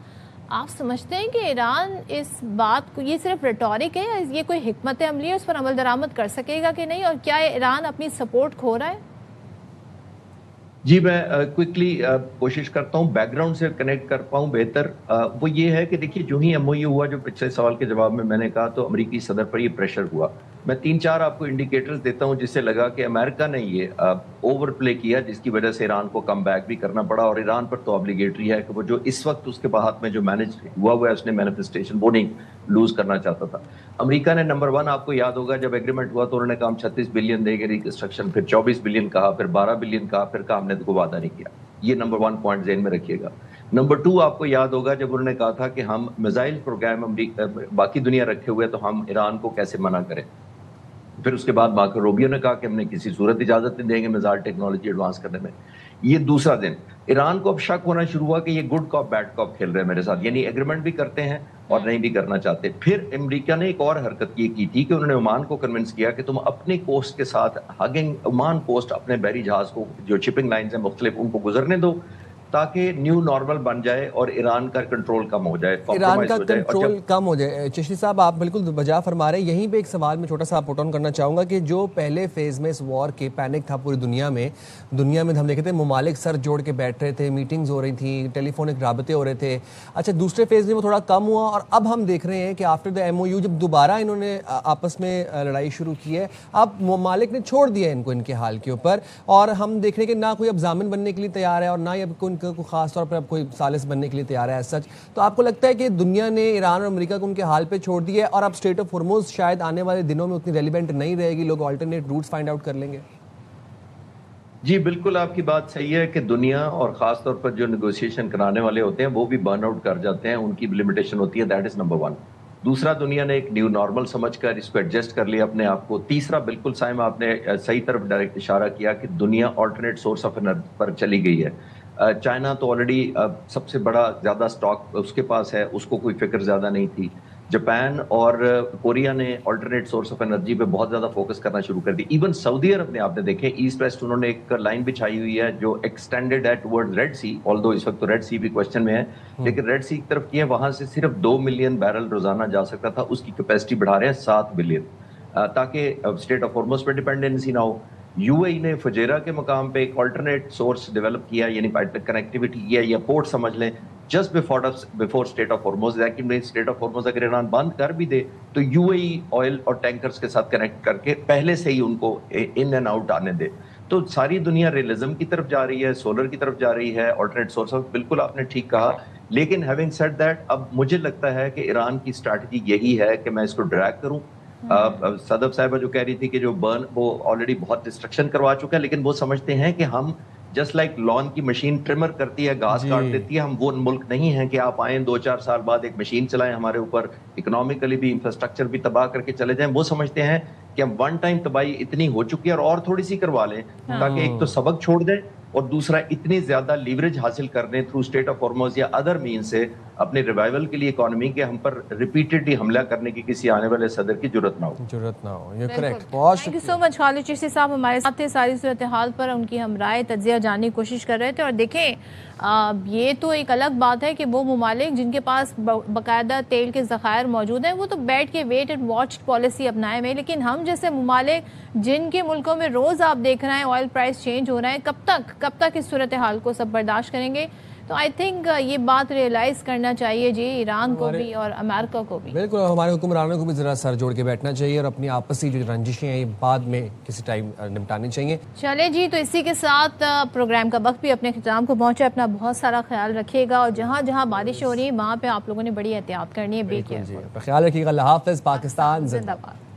آپ سمجھتے ہیں کہ ایران اس بات کو, یہ صرف ریٹورک ہے یا یہ کوئی حکمت عملی ہے, اس پر عمل درآمد کر سکے گا کہ نہیں, اور کیا ایران اپنی سپورٹ کھو رہا ہے؟ جی میں کوئکلی کوشش کرتا ہوں بیک گراؤنڈ سے کنیکٹ کر پاؤں بہتر. وہ یہ ہے کہ دیکھیے جو ہی ایم او یو ہوا, جو پچھلے سوال کے جواب میں نے کہا, تو امریکی صدر پر یہ پریشر ہوا. میں 3-4 آپ کو انڈیکیٹرز دیتا ہوں جس سے لگا کہ امریکہ نے یہ اوور پلے کیا, جس کی وجہ سے ایران کو کم بیک بھی کرنا پڑا. اور ایران پر تو obligatory ہے کہ وہ جو اس وقت اس کے ہاتھ میں جو مینج ہوا ہے اس نے مینیفیسٹیشن, وہ نہیں لوز کرنا چاہتا تھا. امریکہ نے نمبر 1 آپ کو یاد ہوگا جب ایگریمنٹ ہوا تو انہوں نے کہا ہم 36 بلین دیں گے ریکنسٹرکشن, پھر 24 بلین کہا, پھر 12 بلین کہا, پھر کہا ہم نے تو وعدہ نہیں کیا. یہ نمبر 1 پوائنٹ ذہن میں رکھیے گا. نمبر 2 آپ کو یاد ہوگا جب انہوں نے کہا تھا کہ ہم میزائل پروگرام باقی دنیا رکھے ہوئے تو ہم ایران کو کیسے منع کریں. پھر اس کے بعد مارکو روبیو نے کہا کہ ہم نے کسی صورت اجازت نہیں دیں گے میزائل ٹیکنالوجی ایڈوانس کرنے میں. یہ دوسرا دن ایران کو اب شک ہونا شروع ہوا کہ یہ گڈ کاپ بیڈ کاپ کھیل رہے ہیں میرے ساتھ, یعنی ایگریمنٹ بھی کرتے ہیں اور نہیں بھی کرنا چاہتے. پھر امریکہ نے ایک اور حرکت یہ کی تھی کہ انہوں نے عمان کو کنونس کیا کہ تم اپنے کوسٹ کے ساتھ ہگنگ عمان کوسٹ اپنے بحری جہاز کو جو شپنگ لائنز ہیں مختلف ان کو گزرنے دو تاکہ نیو نارمل بن جائے اور ایران کا کنٹرول کم ہو جائے, ایران کا کنٹرول کم ہو جائے. چشتی صاحب آپ بالکل بجا فرما رہے ہیں. یہیں پہ ایک سوال میں چھوٹا سا پٹ آن کرنا چاہوں گا کہ جو پہلے فیز میں اس وار کے پینک تھا پوری دنیا میں ہم دیکھتے تھے ممالک سر جوڑ کے بیٹھ رہے تھے, میٹنگز ہو رہی تھیں, ٹیلی فونک رابطے ہو رہے تھے. اچھا دوسرے فیز میں وہ تھوڑا کم ہوا اور اب ہم دیکھ رہے ہیں کہ after the M O U جب دوبارہ انہوں نے آپس میں لڑائی شروع کی ہے, اب ممالک نے چھوڑ دیا ان کو ان کے حال کے اوپر, اور ہم دیکھ رہے ہیں کہ نہ کوئی اب ضامن بننے کے لیے تیار ہے اور نہ ہی اب ان کو خاص طور پر اب کوئی ثالث بننے کے لیے تیار ہے سچ. تو آپ کو لگتا ہے کہ دنیا نے ایران اور امریکہ کو ان کے حال پہ چھوڑ دیا ہے اور اب اسٹریٹ آف ہرمز شاید آنے والے دنوں میں اتنی ریلیونٹ نہیں رہے گی, لوگ آلٹرنیٹ روٹس فائنڈ آؤٹ کر لیں گے؟ جی بالکل آپ کی بات صحیح ہے کہ دنیا اور خاص طور پر جو نیگوسیشن کرانے والے ہوتے ہیں وہ بھی برن آؤٹ کر جاتے ہیں, ان کی لمیٹیشن ہوتی ہے. That is number 1. دوسرا دنیا نے ایک نیو نارمل سمجھ کر اس کو ایڈجسٹ کر لیا اپنے آپ کو. تیسرا بالکل سائم آپ نے صحیح طرف ڈائریکٹ اشارہ کیا کہ دنیا آلٹرنیٹ سورس آف انرجی پر چلی گئی ہے. چائنا تو آلریڈی سب سے بڑا زیادہ سٹاک اس کے پاس ہے, اس کو کوئی فکر زیادہ نہیں تھی. جاپان اور کوریا نے آلٹرنیٹ سورس آف انرجی پہ بہت زیادہ فوکس کرنا شروع کر دی. ایون سعودی عرب نے آپ نے دیکھے ایسٹ ویسٹ انہوں نے ایک لائن بچھائی ہوئی ہے جو ایکسٹینڈیڈ ہے ٹورڈ ریڈ سی, آلدو اس وقت تو ریڈ سی بھی کوشچن میں ہے, لیکن ریڈ سی کی طرف کی ہے, وہاں سے صرف 2 ملین بیرل روزانہ جا سکتا تھا, اس کی کیپیسٹی بڑھا رہے ہیں 7 بلین تاکہ اسٹیٹ آف ہارمز پہ ڈپینڈنسی نہ ہو. یو اے ای نے فجیرہ کے مقام پہ ایک آلٹرنیٹ سورس ڈیولپ کیا, یعنی پائپ کنیکٹیوٹی کیا یا پورٹ سمجھ لیں just before state of harms. لیکن اسٹیٹ آف ہارمز اگر ایران بند کر بھی دے تو یو اے ای آئل اور ٹینکرز کے ساتھ کنیکٹ کر کے پہلے سے ہی ان کو ان اینڈ آؤٹ آنے دے. تو ساری دنیا ریئلزم کی طرف جا رہی ہے, سولر کی طرف جا رہی ہے, آلٹرنیٹ سورس آف, بالکل آپ نے ٹھیک کہا. لیکن ہیونگ سیڈ دیٹ اب مجھے لگتا ہے کہ ایران کی اسٹریٹجی یہی ہے کہ میں اس کو ڈریگ کروں. صدف صاحبہ جو کہہ رہی تھی کہ جو برن وہ آلریڈی بہت ڈسٹرکشن کروا چکا ہے, لیکن وہ سمجھتے ہیں کہ ہم جسٹ لائک لان کی مشین ٹرمر کرتی ہے, گھاس کاٹ دیتی ہے, ہم وہ ملک نہیں ہیں کہ آپ آئیں 2-4 سال بعد ایک مشین چلائیں ہمارے اوپر, اکنامیکلی بھی انفراسٹرکچر بھی تباہ کر کے چلے جائیں. وہ سمجھتے ہیں کہ ہم ون ٹائم تباہی اتنی ہو چکی ہے اور تھوڑی سی کروا لیں تاکہ ایک تو سبق چھوڑ دیں اور دوسرا اتنی زیادہ لیوریج حاصل کرنے تھرو اسٹیٹ آف ہارمز یا ادر مین سے اپنے ریوائول کے لیے اکانومی کے ہم پر ریپیٹڈلی حملہ کرنے کی کسی آنے والے صدر کی جرت نہ ہو. یہ کریکٹ. بہت تھینک یو سو مچ خالد چشتی صاحب ہمارے ساتھ تھے, ساری صورتحال پر ان کی ہم رائے تجزیہ جاننے کی کوشش کر رہے تھے. اور دیکھیں یہ تو ایک الگ بات ہے کہ وہ ممالک جن کے پاس باقاعدہ تیل کے ذخائر موجود ہیں وہ تو بیٹھ کے ویٹ اینڈ واچ پالیسی اپنائے ہوئے, لیکن ہم جیسے ممالک جن کے ملکوں میں روز آپ دیکھ رہے ہیں آئل پرائس چینج ہو رہا ہے, کب تک اس صورتحال کو سب برداشت کریں گے؟ تو آئی تھنک یہ بات ریئلائز کرنا چاہیے جی ایران کو بھی اور امریکہ کو بھی. بالکل, ہمارے حکمرانوں کو بھی ذرا سر جوڑ کے بیٹھنا چاہیے اور اپنی آپسی جو رنجشیں ہیں بعد میں کسی ٹائم نمٹانی چاہیے. چلے جی, تو اسی کے ساتھ پروگرام کا وقت بھی اپنے اختتام کو پہنچا. اپنا بہت سارا خیال رکھیے گا اور جہاں جہاں بارش ہو رہی ہے وہاں پہ آپ لوگوں نے بڑی احتیاط کرنی ہے. خیال رکھیے گا. اللہ حافظ. پاکستان زندہ باد.